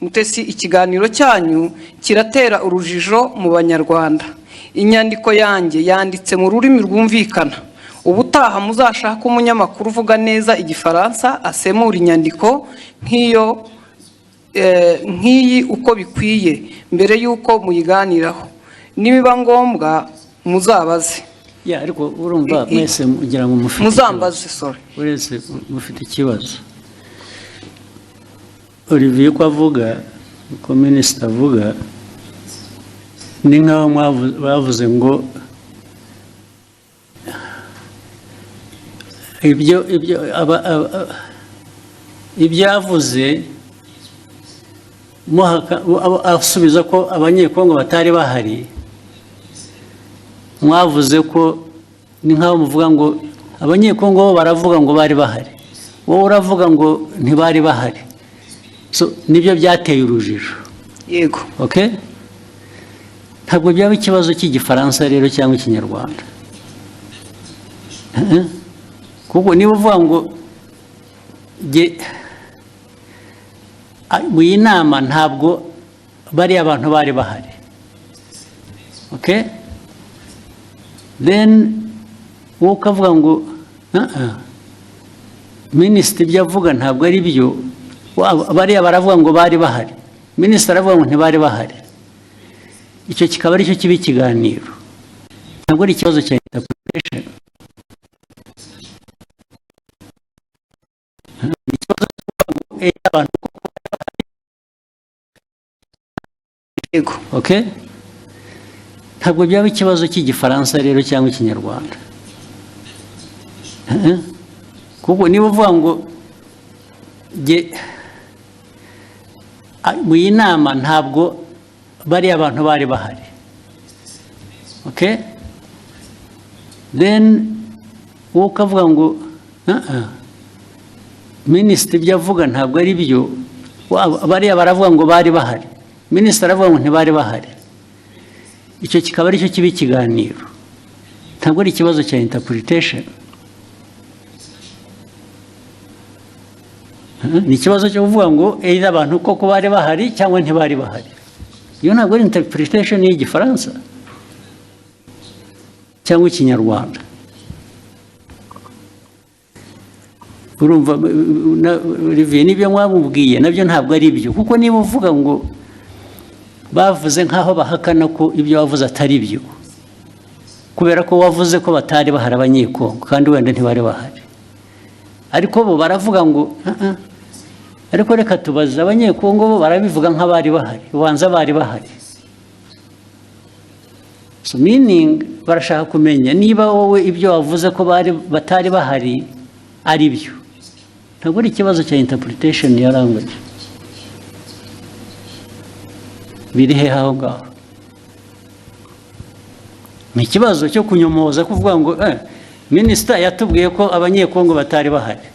Mutesi ikiganiro cyanyu kiratera urujijo mu banyarwanda inyandiko yanjye yanditse mu rurimi rwumvikana ubutaha muzashaka umunyamakuru uvuga neza igifaransa asemura inyandiko nk'iyi uko bikwiye mbere y'uko muyiganiraho nibiba ngombwa muzabaze ariko urumva mwese mugira ngo mufite muzambaze uretse mufite ikibazo Olivier ko avuga ko minisitiri avuga ni nk'aho bavuze ngo ibyo yavuze asubiza ko abanyekongo batari bahari mwavuze ko ni nk'aho muvuga ngo abanyekongo bo baravuga ngo bari bahari wowe uravuga ngo ntibari bahari nibyo byateye urujijo yego ntabwo byaba ikibazo cy'igifaransa rero cyangwa ikinyarwanda kuko niba uvuga ngo mu iyi nama ntabwo bariya abantu bari bahari then wowe ukavuga ngo minisitiri ibyo avuga ntabwo ari byo bariya baravuga ngo bari bahari minisitiri aravuga ngo ntibari bahari icyo kikaba aricyo kiba ikiganiro ntabwo ari ikibazo cya interpretation ikibazo cy'abantu ntabwo byaba ikibazo cy'igifaransa rero cyangwa ikinyarwanda kuko niba uvuga ngo mu iyi nama ntabwo bariya abantu bari bahari then wowe ukavuga ngo minisitiri ibyo avuga ntabwo ari byo bariya baravuga ngo bari bahari minisitiri aravuga ngo ntibari bahari icyo kikaba aricyo kiba ikiganiro ntabwo ari ikibazo cya interpretation ni ikibazo cyo kuvuga ngo either abantu koko bari bahari cyangwa ntibari bahari. Iyo ntabwo ari interpretation y'Igifaransa cyangwa Ikinyarwanda. Urumva Olivier n'ibyo mwamubwiye nabyo ntabwo ari byo, kuko niba uvuga ngo bavuze nk'aho bahakana ko ibyo wavuze atari byo, kubera ko wavuze ko batari bahari abanyekongo kandi wenda ntibari bahari, ariko bo baravuga ngo ariko reka tubaze abanyekongo bo barabivuga nk'abari bahari, ubanza bari bahari. So meaning barashaka kumenya niba wowe ibyo wavuze ko batari bahari ari byo. Ntabwo ari ikibazo cya interpretation ya language. Biri he aho ngaho? Ni ikibazo cyo kunyomoza kuvuga ngo minisita yatubwiye ko abanyekongo batari bahari.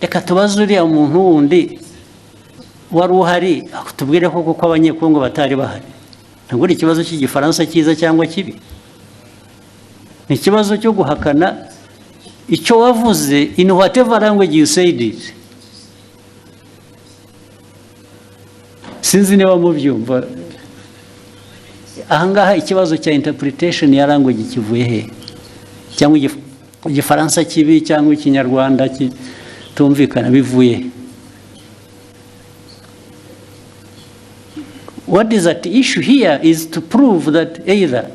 Reka tubaze uriya muntu wundi wari uhari akutubwire ko kuko abanyekongo batari bahari. Ntabwo ari ikibazo cy'Igifaransa cyiza cyangwa kibi. Ni ikibazo cyo guhakana icyo wavuze in whatever language you said it. Sinzi niba mubyumva. Ahangaha ikibazo cya interpretation ya language kivuye he? Cyangwa Igifaransa kibi cyangwa Ikinyarwanda kitumvikana bivuye. What is at issue here is to prove that either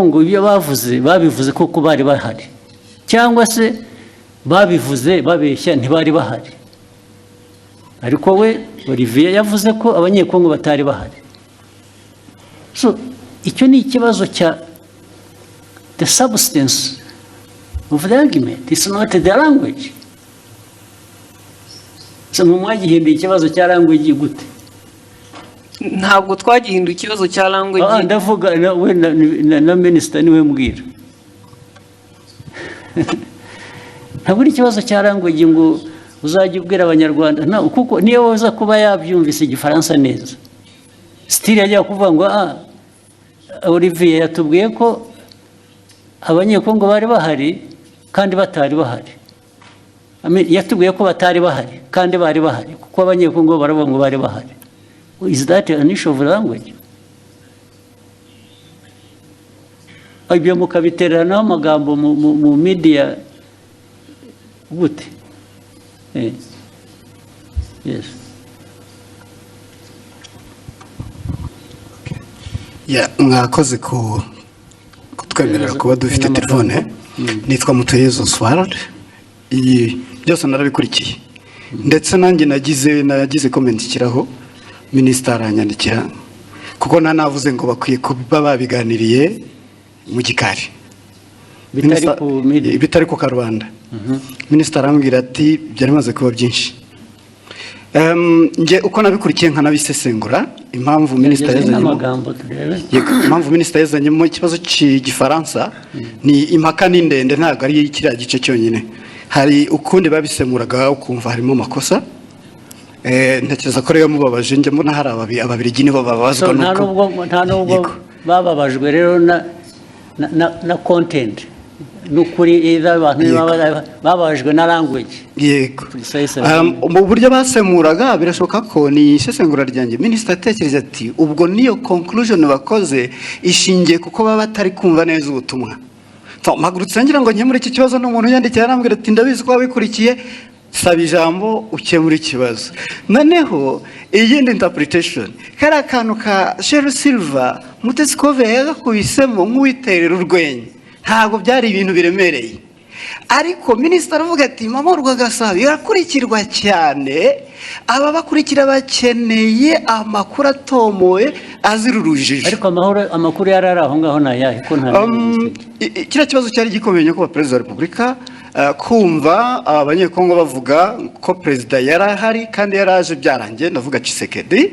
ngo ibyo babivuze koko bari bahari, cyangwa se babivuze babeshya ntibari bahari. Ariko we Olivier yavuze ko abanyekongo batari bahari. So icyo ni ikibazo cya the substance of the argument, it's not the language. So mwagihinduye ikibazo cya language gute? Ntabwo twagihinduye ikibazo cya language. Ndavuga we na minister niwe mbwira. Ntabwo ari ikibazo cya language ngo uzajya ubwira abanyarwanda kuko niyo waza kuba yabyumvise Igifaransa neza. Still yajya kuvuga ngo Olivier yatubwiye ko abanyekongo bari bahari kandi batari bahari. Yatubwiye ko batari bahari kandi bari bahari kuko abanyekongo baravuga ngo bari bahari. Is that an issue of language? Ibyo mukabiteranaho amagambo mu media gute? Yes. Mwakoze kutwemerera kuba dufite telefone. Nitwa Mutuyezo Oswald. Byose narabikurikiye. Ndetse nanjye nagize comment kiraho. Minisita aranyandikira kuko nanavuze ngo bakwiye kuba babiganiriye mu gikari bitari ku Rwanda. Minisita arambwira ati byari maze kuba byinshi. Nge uko nabikurikiye nkanabisesengura impamvu minisita yazanye mu kibazo cy'Igifaransa ni impaka n'indende, ntabwo ari kiriya gice cyonyine. Hari ukundi babisemuraga ukumva harimo makosa. Ntekereza ko rero mubabaje njye mbona hari ababirigi nibo babazwa nta nubwo bababajwe rero na content n'ukuri abantu bababajwe na language. Yego mu buryo basemuraga birashoboka ko ni isesengura ryanjye. Minisita atekereza ati ubwo niyo conclusion bakoze ishingiye kuko baba batari kumva neza ubutumwa. Mpagurutse ngira ngo nkemure iki kibazo n'umuntu yandikiye arambwira ati ndabizi ko wabikurikiye, saba ijambo ukemura ikibazo. Noneho iyindi interpretation kari akantu ka Sheryl Silver Mutesi yagakubisemo nk'uwiterera urwenya, ntabwo byari ibintu biremereye. Ariko minisita aravuga ati mama Rwagasabo irakurikirwa cyane, aba bakurikira bakeneye amakuru atomoye azira urujijo. Ariko amakuru yarari aho ngaho nayahe ko nta kiriya kibazo cyari gikomeye ko Perezida wa Repubulika kumva abanyekongo bavuga ko perezida yarahari kandi yaraje byarangiye, ndavuga Tshisekedi.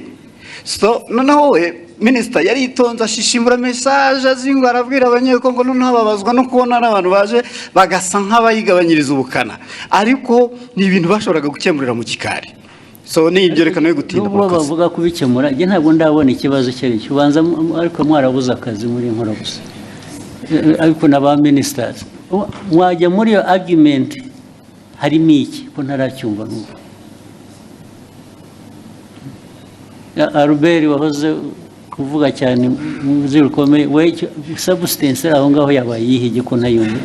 So noneho we minisita yari itonze ashishimura message azingo arabwira abanyekongo noneho babazwa no kubona n'abantu baje bagasa nk'abayigabanyiriza ubukana, ariko ni ibintu bashoboraga gukemurira mu gikari. So ni ibyo reka no gutinda bavuga kubikemura. Nge ntabwo ndabona ikibazo cyari cyubanza, ariko mwarabuze akazi muri nkora gusa. Ariko n'aba ministers mwajya muri iyo argument harimo iki ko ntaracyumva n'ubu. Albert wahoze kuvuga cyane mu zirukomeye we substance aho ngaho yabaye yihige ko nayumva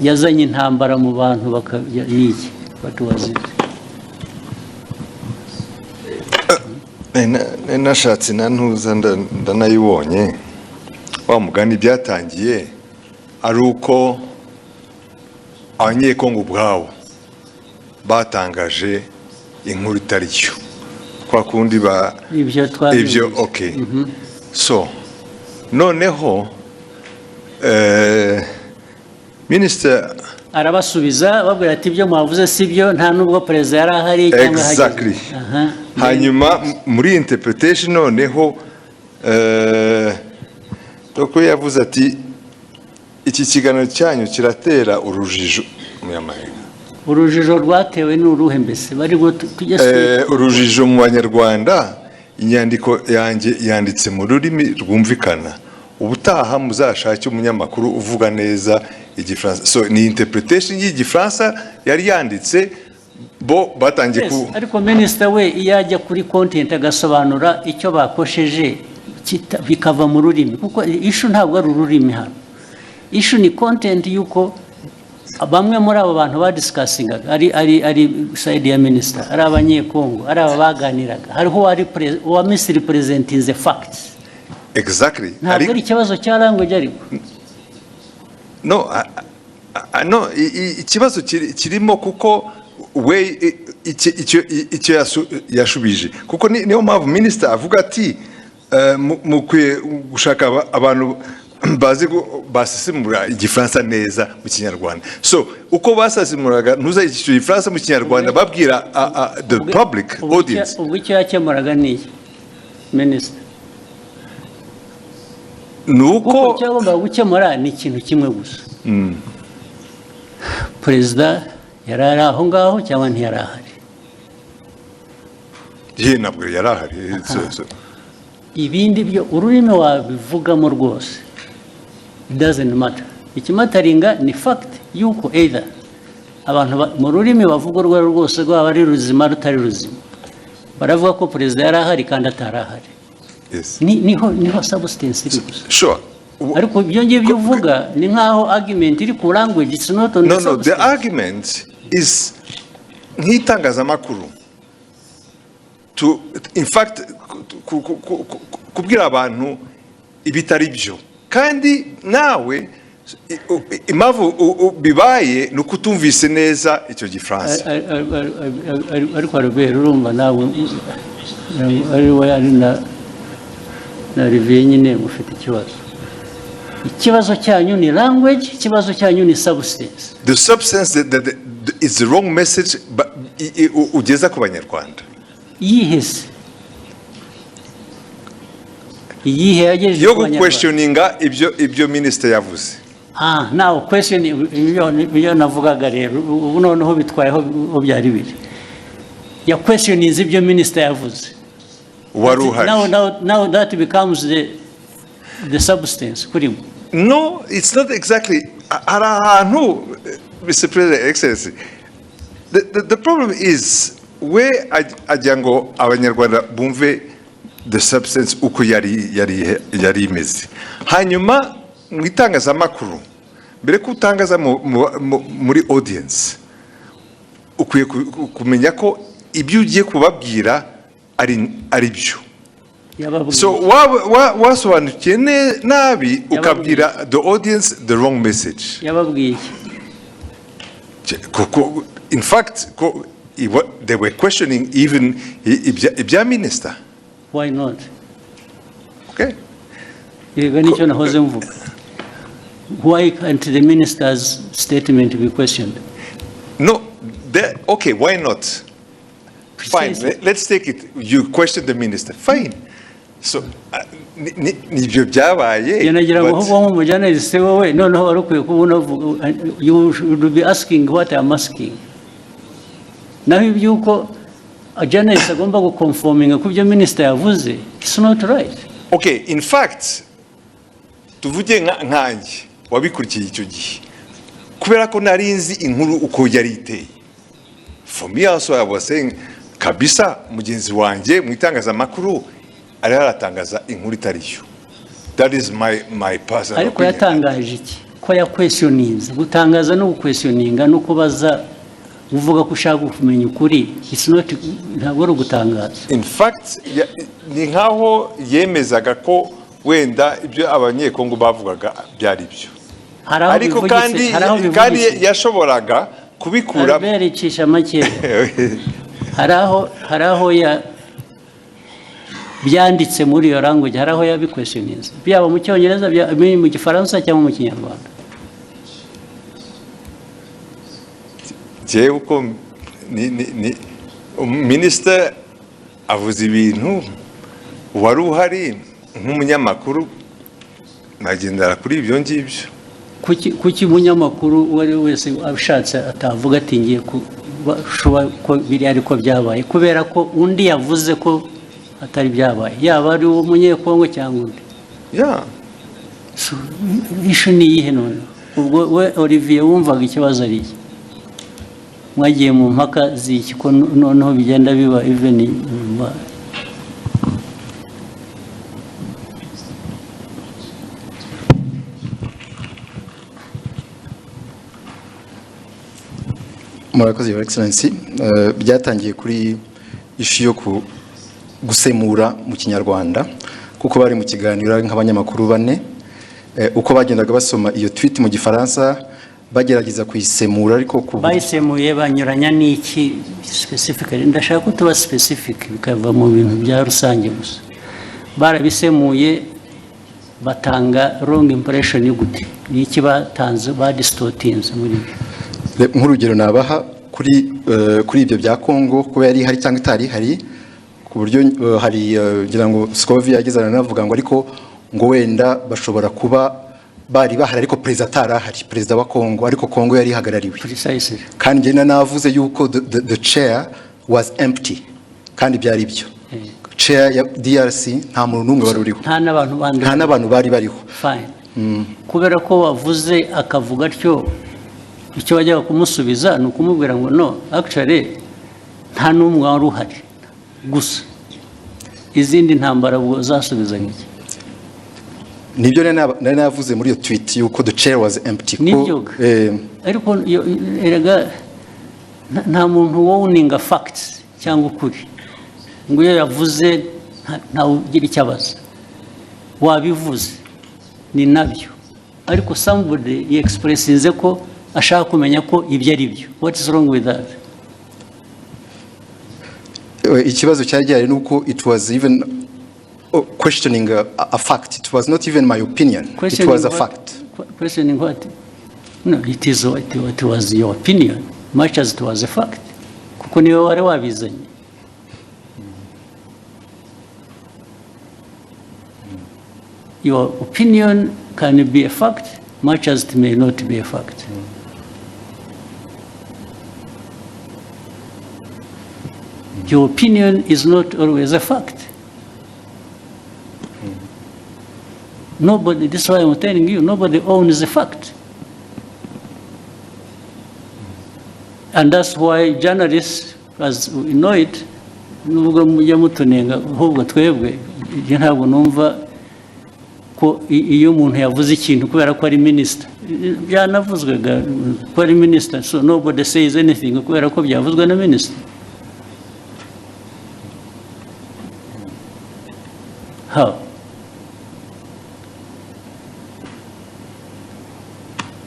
yazanye intambara mu bantu bakayiki batuwaze nashatse nantuza ndanayibonye wa mugani byatangiye ari uko abanyekongo ubwabo batangaje inkuru itari cyo kwa kundi ibyo okay so noneho minister arabasubiza babwira ati ibyo mwavuze sibyo nta nubwo president yari ahari cyangwa exactly hanyuma muri interpretation noneho doko yavuze ati iki kiganiro cyanyu kiratera urujijo mu yamahanga urujijo rwatewe n'uruhe mbese bari urujijo mu banyarwanda inyandiko yanjye yanditse mu rurimi rwumvikana ubutaha muzashake umunyamakuru uvuga neza igifaransa so ni interpretation y'igifaransa yari yanditse bo batangiye ku ariko minister we iyajya kuri content agasobanura icyo bakosheje bikava mu rurimi kuko issue ntabwo ari ururimi hano issue ni content yuko bamwe muri abo bantu badiscussing ari side ya minister ari abanyekongo ari abaganiraga hariho wa misrepresenting the facts exactly ntabwo ari ikibazo cya language ariko no ikibazo kirimo kuko we icyo yashubije kuko niyo mpamvu minister avuga ati mukwiye gushaka abantu bazi basesemura igifaransa neza mu kinyarwanda so uko basesemuraga ntuza igifaransa mu kinyarwanda babwira the public audience ubwo icyo yakemuraga ni minister nuko cyagomba gukemura ni ikintu kimwe gusa perezida yari ari aho ngaho cyangwa ntiyari ahari ntabwo yari ahari ibindi byo ururimi wabivugamo rwose it doesn't matter ikimataringa ni fact yuko either abantu mu rurimi bavuga urwo rwose rwaba ari ruzima rutari ruzima baravuga ko perezida yari ahari kandi atari ahari niho substance iri gusa sure ariko ibyo ngibyo uvuga ni nkaho argument iri ku language it's not on the substance. The argument is nk'itangazamakuru to in fact kubwira abantu ibitari byo kandi nawe impamvu bibaye ni ukutumvise neza icyo gifaransa ariko Albert urumva nawe ari we ari na riviye nyine mufite ikibazo cyanyu ni language ikibazo cyanyu ni substance the substance that is the wrong message ugeza ku banyarwanda yihese iyihe yagejeje yo questioninga ibyo minister yavuze now question ibyo navugaga rero ubu noneho bitwayeho byari biri ya questioning ibyo minister yavuze now that becomes the substance kurimo no it's not exactly arahantu Mr. President Excellency the problem is we ajango abanyarwanda bumve the substance uko yari imeze hanyuma mu itangazamakuru mbere ko utangaza muri audience ukwiye kumenya ko ibyo ugiye kubabwira ari byo so wasobanukiye nabi ukabwira the audience the wrong message yababwiye in fact they were questioning even ibya minister. Why not? Okay. Why can't the minister's statement be questioned? No, okay, why not? Fine, let's take it. You question the minister. Fine. So, you should be asking what I'm asking. Now, if you a journalist is conforming to the minister, it's not right. Okay, in fact, tuvuge nkanjye wabikurikiye icyo gihe kubera ko narinzi inkuru uko yari iteye. For me also I was saying kabisa mugenzi wanjye mu itangazamakuru ari aratangaza inkuru itariyo. That is my personal ariko opinion. yatangaje iki ko ya questionings gutangaza no questioninga no kubaza uvuga ko ushaka kumenya ukuri it's not ntabwo ari gutangaza. In fact ni nkaho yemezaga ko wenda ibyo abanyekongo bavugaga byari byo, ariko kandi yashoboraga kubikura berecisha make haraho ya byanditse muri iyo language haraho ya questionings byaba mu cyongereza mu gifaransa cyangwa mu kinyarwanda. je uko ni minister avuze ibintu wari uhari nk'umunyamakuru nagendera kuri ibyo ngibyo. Kuki umunyamakuru wari wese abishatse atavuga ati ngiye ko biri ariko byabaye kubera ko undi yavuze ko atari byabaye yaba ari umunyekongo cyangwa undi. Ishu ni iyihe none? Ubwo we Olivier wumvaga ikibazo ari iki? Mwagiye mu mpaka z'iki ko noneho bigenda biba even Murakoze Your Excellency. Byatangiye kuri ishu yo gusemura mu kinyarwanda kuko bari mu kiganiro nk'abanyamakuru bane uko bagendaga basoma iyo tweet mu gifaransa bagerageza kuyisemura ariko bayisemuye banyuranya n'iki specifically ndashaka ko tuba specific bikava mu bintu bya rusange gusa. Barabisemuye batanga wrong impression y'ugute n'iki batanze distortinze muri nk'urugero nabaha kuri ibyo bya Kongo kuba yari hari cyangwa itari hari ku buryo hari ngira ngo Scovia yagezana navuga ngo ariko ngo wenda bashobora kuba bari bahari ariko president atarahari, president wa Kongo ariko Kongo yari hagarariwe kandi njye navuze yuko the chair was empty kandi byari byo chair ya DRC nta muntu numwe wari uriho nta n'abantu bari bariho. Kubera ko wavuze akavuga atyo icyo wajyaga kumusubiza ni ukumubwira ngo no actually nta n'umwe wari uhari gusa izindi ntambara ubwo zasubiza nk'iki. Nibyo nari navuze muri iyo tweet yuko the chair was empty ariko erega nta muntu wowninga facts cyangwa ukuri ngo iyo yavuze ntawe ugira icyo abaza wabivuze ni nabyo ariko somebody expressinze ko ashaka kumenya ko ibyo ari byo. What is wrong with that? Ikibazo cyari gihari nuko it was even questioning a fact. It was not even my opinion. It was a fact. Questioning what? No, it was your opinion much as it was a fact. Kuko niwe wari wabizanye. Your opinion can be a fact much as it may not be a fact. Your opinion is not always a fact. Nobody, this is why I'm telling you, nobody owns the fact. And that's why journalists, as we know it, nubwo mujya mutunenga ahubwo twebwe ntabwo numva ko iyo umuntu yavuze ikintu kubera ko ari minister byanavuzwega ko ari minister, so nobody says anything kubera ko byavuzwe na minister. How?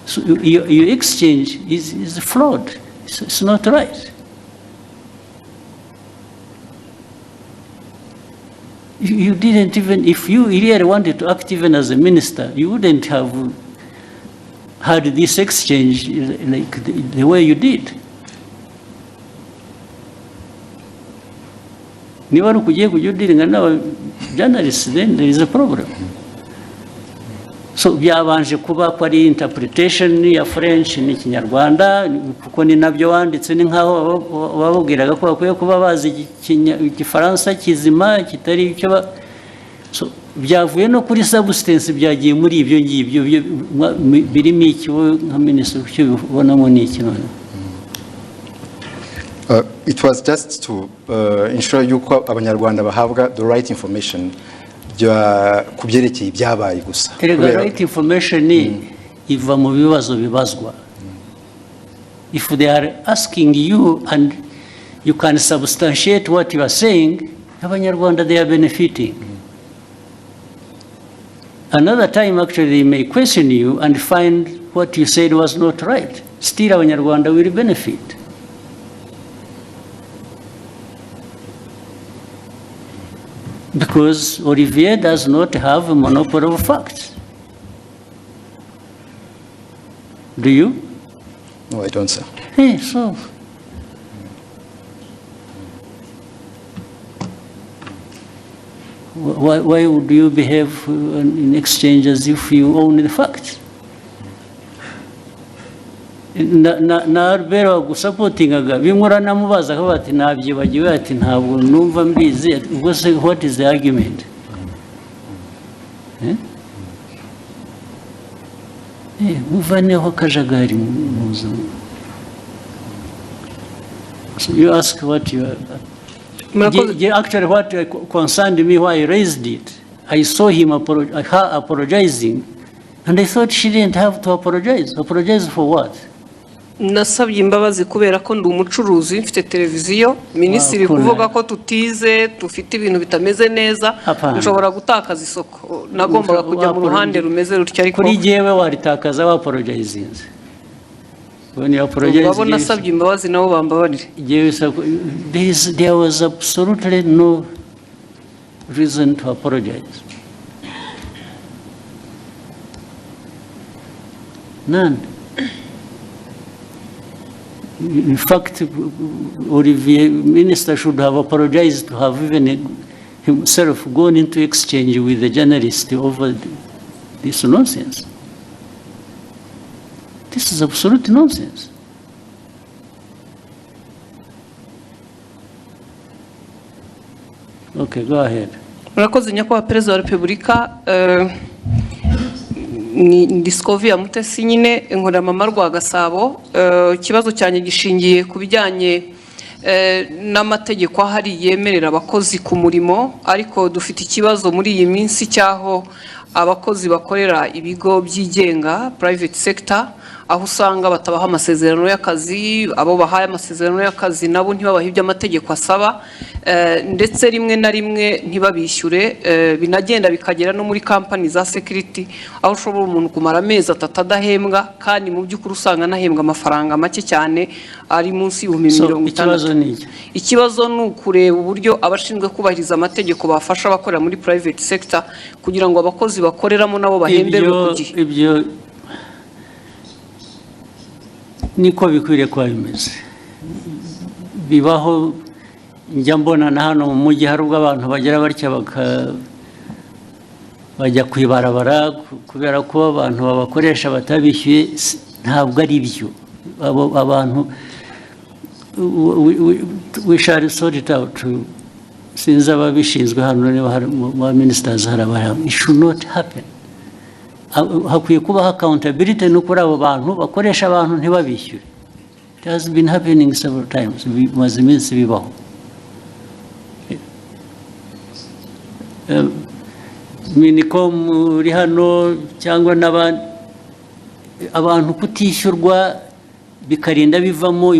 So your exchange is flawed. It's not right. You didn't even, if you really wanted to act even as a minister, you wouldn't have had this exchange like the way you did. Niba ari ukugiye kujya udiringa n'aba journalists, then there is a problem. So byabanje kuba ko ari interpretation ya French n'Ikinyarwanda kuko ni nabyo wanditse ni nkaho babubwiraga ko bakwiye kuba bazi Igifaransa kizima kitari icyo so byavuye no kuri substance byagiye muri ibyo ngibyo birimo iki nka minister cyo ubonamo ni iki none. it was just to ensure yuko abanyarwanda bahabwa the right information kubyerekeye ibyabaye gusa. The right information iva mu bibazo bibazwa. If they are asking you and you can substantiate what you are saying, abanyarwanda they are benefiting. Another time actually they may question you and find what you said was not right. Still abanyarwanda will benefit. Because Olivier does not have a monopoly of facts. Do you? No, I don't, sir. Hey, so. Why would you behave in exchange as if you own the facts? Na Albert gusapotingaga bimura namubaza ko bati nabyibagiwe ati ntabwo numva mbizi ubwo se what is the argument? Uvaneho kajagari muzo. So you ask what you are. Actually, what concerned me why I raised it, I saw him her apologizing, and I thought she didn't have to apologize. Apologize for what? Nasabye imbabazi kubera ko ndi umucuruzi mfite televiziyo minisitiri kuvuga ko tutize dufite ibintu bitameze neza nshobora gutakaza isoko nagombaga kujya mu ruhande rumeze rutya ariko kuri jewe waritakaza wa apologizing. When you apologize, babona nasabye imbabazi nabo bambabarire. There was absolutely no reason to apologize. None. In fact, Olivier, Minister should have apologized to have even himself gone into exchange with the journalist over this nonsense. This is absolute nonsense. Okay, go ahead. Murakoze nyakubahwa Perezida wa Repubulika, ni Discovery Mutesi nyine nkora mama rwa Gasabo. Ikibazo cyane gishingiye ku bijyanye n'amategeko ahari yemerera abakozi ku murimo, ariko dufite ikibazo muri iyi minsi cyaho abakozi bakorera ibigo byigenga private sector, aho usanga batabaha amasezerano y'akazi, abo bahaye amasezerano y'akazi nabo ntibabahe ibyo amategeko asaba, ndetse rimwe na rimwe ntibabishyure, binagenda bikagera no muri company za security aho ushobora umuntu kumara amezi atatu adahembwa kandi mu by'ukuri usanga anahembwa amafaranga make cyane ari munsi y'ibihumbi 50. Ikibazo ni ukureba uburyo abashinzwe kubahiriza amategeko bafasha abakorera muri private sector kugira ngo abakozi bakoreramo nabo bahemberwe ku gihe. Niko bikwiriye kuba bimeze. Bibaho njya mbona na hano mu mujyi hari ubwo abantu bagera batya bajya kwibarabara kubera ko abantu babakoresha batabishyuye. Ntabwo ari byo. Abantu we shall sort it out. Sinzi ababishinzwe hano niba hari ba ministers harabara. It should not happen. Hakwiye kubaho accountability no kuri abo bantu bakoresha abantu ntibabishyure. It has been happening several times. Bimaze iminsi bibaho. Minicom uri hano cyangwa n'abandi abantu kutishyurwa bikarinda bivamo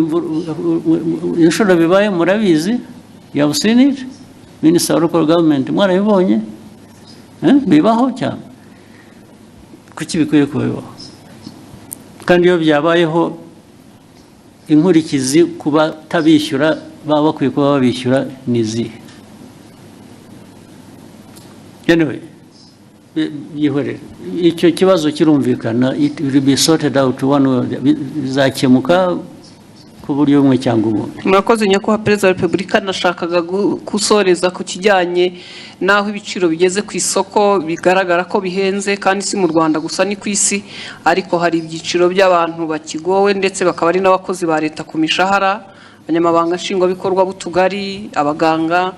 inshuro bibaye murabizi. You have seen it? Minister of Local Government mwarabibonye? Bibaho cyane. Kuki bikwiye kubaho? Kandi iyo byabayeho inkurikizi kuba tabishyura baba bakwiye kuba babishyura nizi. Anyway, icyo kibazo kirumvikana, it will be sorted out one way, bizakemuka ku buryo bumwe cyangwa ubundi. Murakoze nyakubahwa Perezida wa Repubulika, nashakaga gusoreza ku kijyanye naho ibiciro bigeze ku isoko bigaragara ko bihenze, kandi si mu Rwanda gusa ni ku isi, ariko hari ibyiciro by'abantu bakigowe ndetse bakaba ari n'abakozi ba leta ku mishahara, abanyamabanga nshingwabikorwa b'utugari, abaganga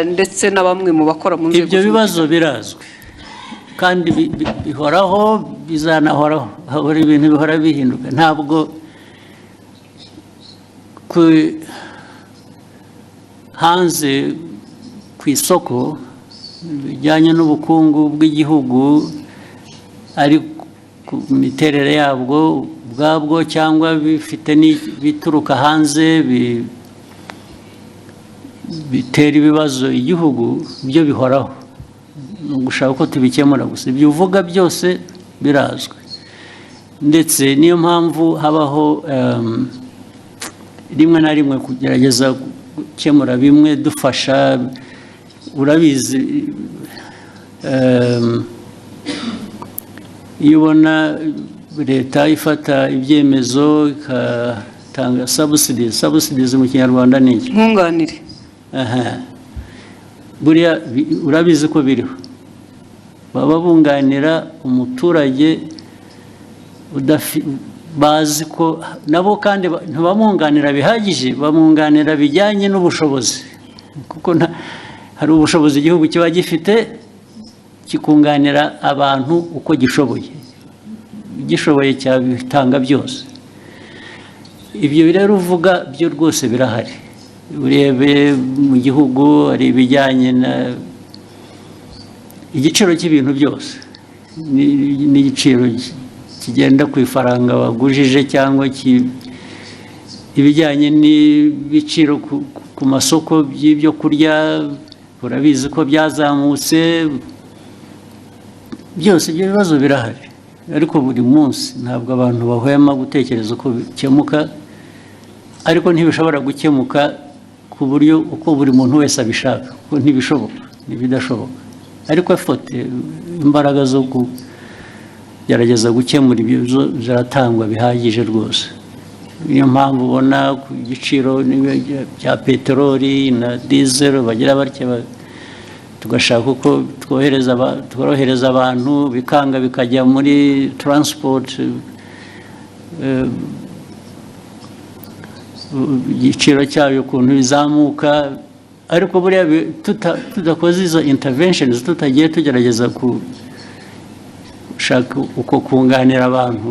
ndetse na bamwe mu bakora mu nzego. Ibyo bibazo birazwi kandi bihoraho bizanahoraho, hari ibintu bihora bihinduka. Ntabwo hanze ku isoko bijyanye n'ubukungu bw'igihugu ari ku miterere yabwo ubwabwo cyangwa bifite bituruka hanze bitera ibibazo igihugu byo bihoraho ni ugushaka ko tubikemura gusa ibyo uvuga byose birazwi ndetse niyo mpamvu habaho rimwe na rimwe kugerageza gukemura bimwe dufasha urabizi iyo ubona leta ifata ibyemezo igatanga subsidies mu kinyarwanda ni iki nkunganire buriya urabizi ko biriho baba bunganira umuturage bazi ko nabo kandi ntibamwunganira bihagije bamwunganira bijyanye n'ubushobozi kuko hari ubushobozi igihugu kiba gifite kikunganira abantu uko gishoboye cyabitanga byose ibyo rero uvuga byo rwose birahari urebe mu gihugu hari ibijyanye igiciro cy'ibintu byose n'igiciro kigenda ku ifaranga wagujije cyangwa ibijyanye n'ibiciro ku masoko by'ibyo kurya urabizi ko byazamutse byose ibyo bibazo birahari ariko buri munsi ntabwo abantu bahwema gutekereza uko bikemuka ariko ntibishobora gukemuka ku buryo uko buri muntu wese abishaka kuko ntibishoboka ntibidashoboka ariko afite imbaraga zo kugerageza gukemura ibibazo ziratangwa bihagije rwose niyo mpamvu ubona ku giciro bya peteroli na diesel bagira batya tugashaka uko tworohereza abantu bikanga bikajya muri transport igiciro cyayo ukuntu bizamuka ariko buriya tudakoze izo interventions tutagiye tugerageza gushaka uko kunganira abantu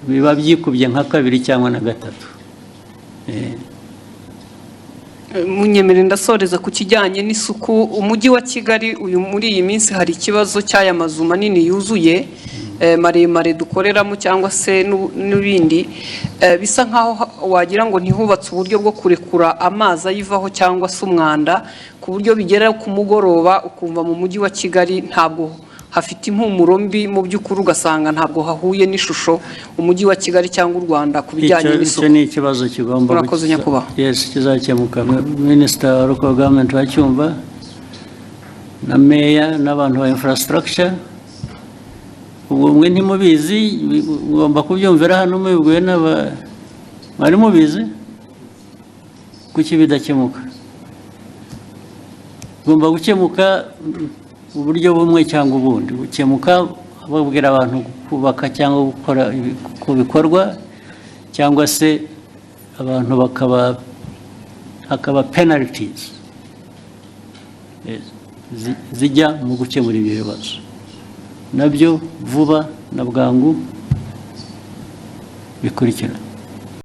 biba byikubye nka kabiri cyangwa na gatatu munyemere ndasoreza ku kijyanye n'isuku umujyi wa Kigali uyu muri iyi minsi hari ikibazo cy'aya mazu manini yuzuye maremare dukoreramo cyangwa se n'ibindi bisa nkaho wagira ngo ntihubatse uburyo bwo kurekura amazi ayivaho cyangwa se umwanda ku buryo bigera ku mugoroba ukumva mu mujyi wa Kigali ntabwo hafite impumuro mbi mu by'ukuri ugasanga ntabwo hahuye n'ishusho umujyi wa Kigali cyangwa u Rwanda ku bijyanye n'isuku icyo ni ikibazo kigomba Murakoze nyakubahwa kizakemuka Minisita wa Local Government wacyumva na Meya n'abantu ba infrastructure ubwo mwe ntimubizi ugomba kubyumvira hano mubibwiwe mwari mubizi kuki bidakemuka ugomba gukemuka uburyo bumwe cyangwa ubundi gukemuka babwira abantu kubaka cyangwa gukora ku bikorwa cyangwa se abantu hakaba penalties zijya mu gukemura ibyo bibazo nabyo vuba na bwangu bikurikirana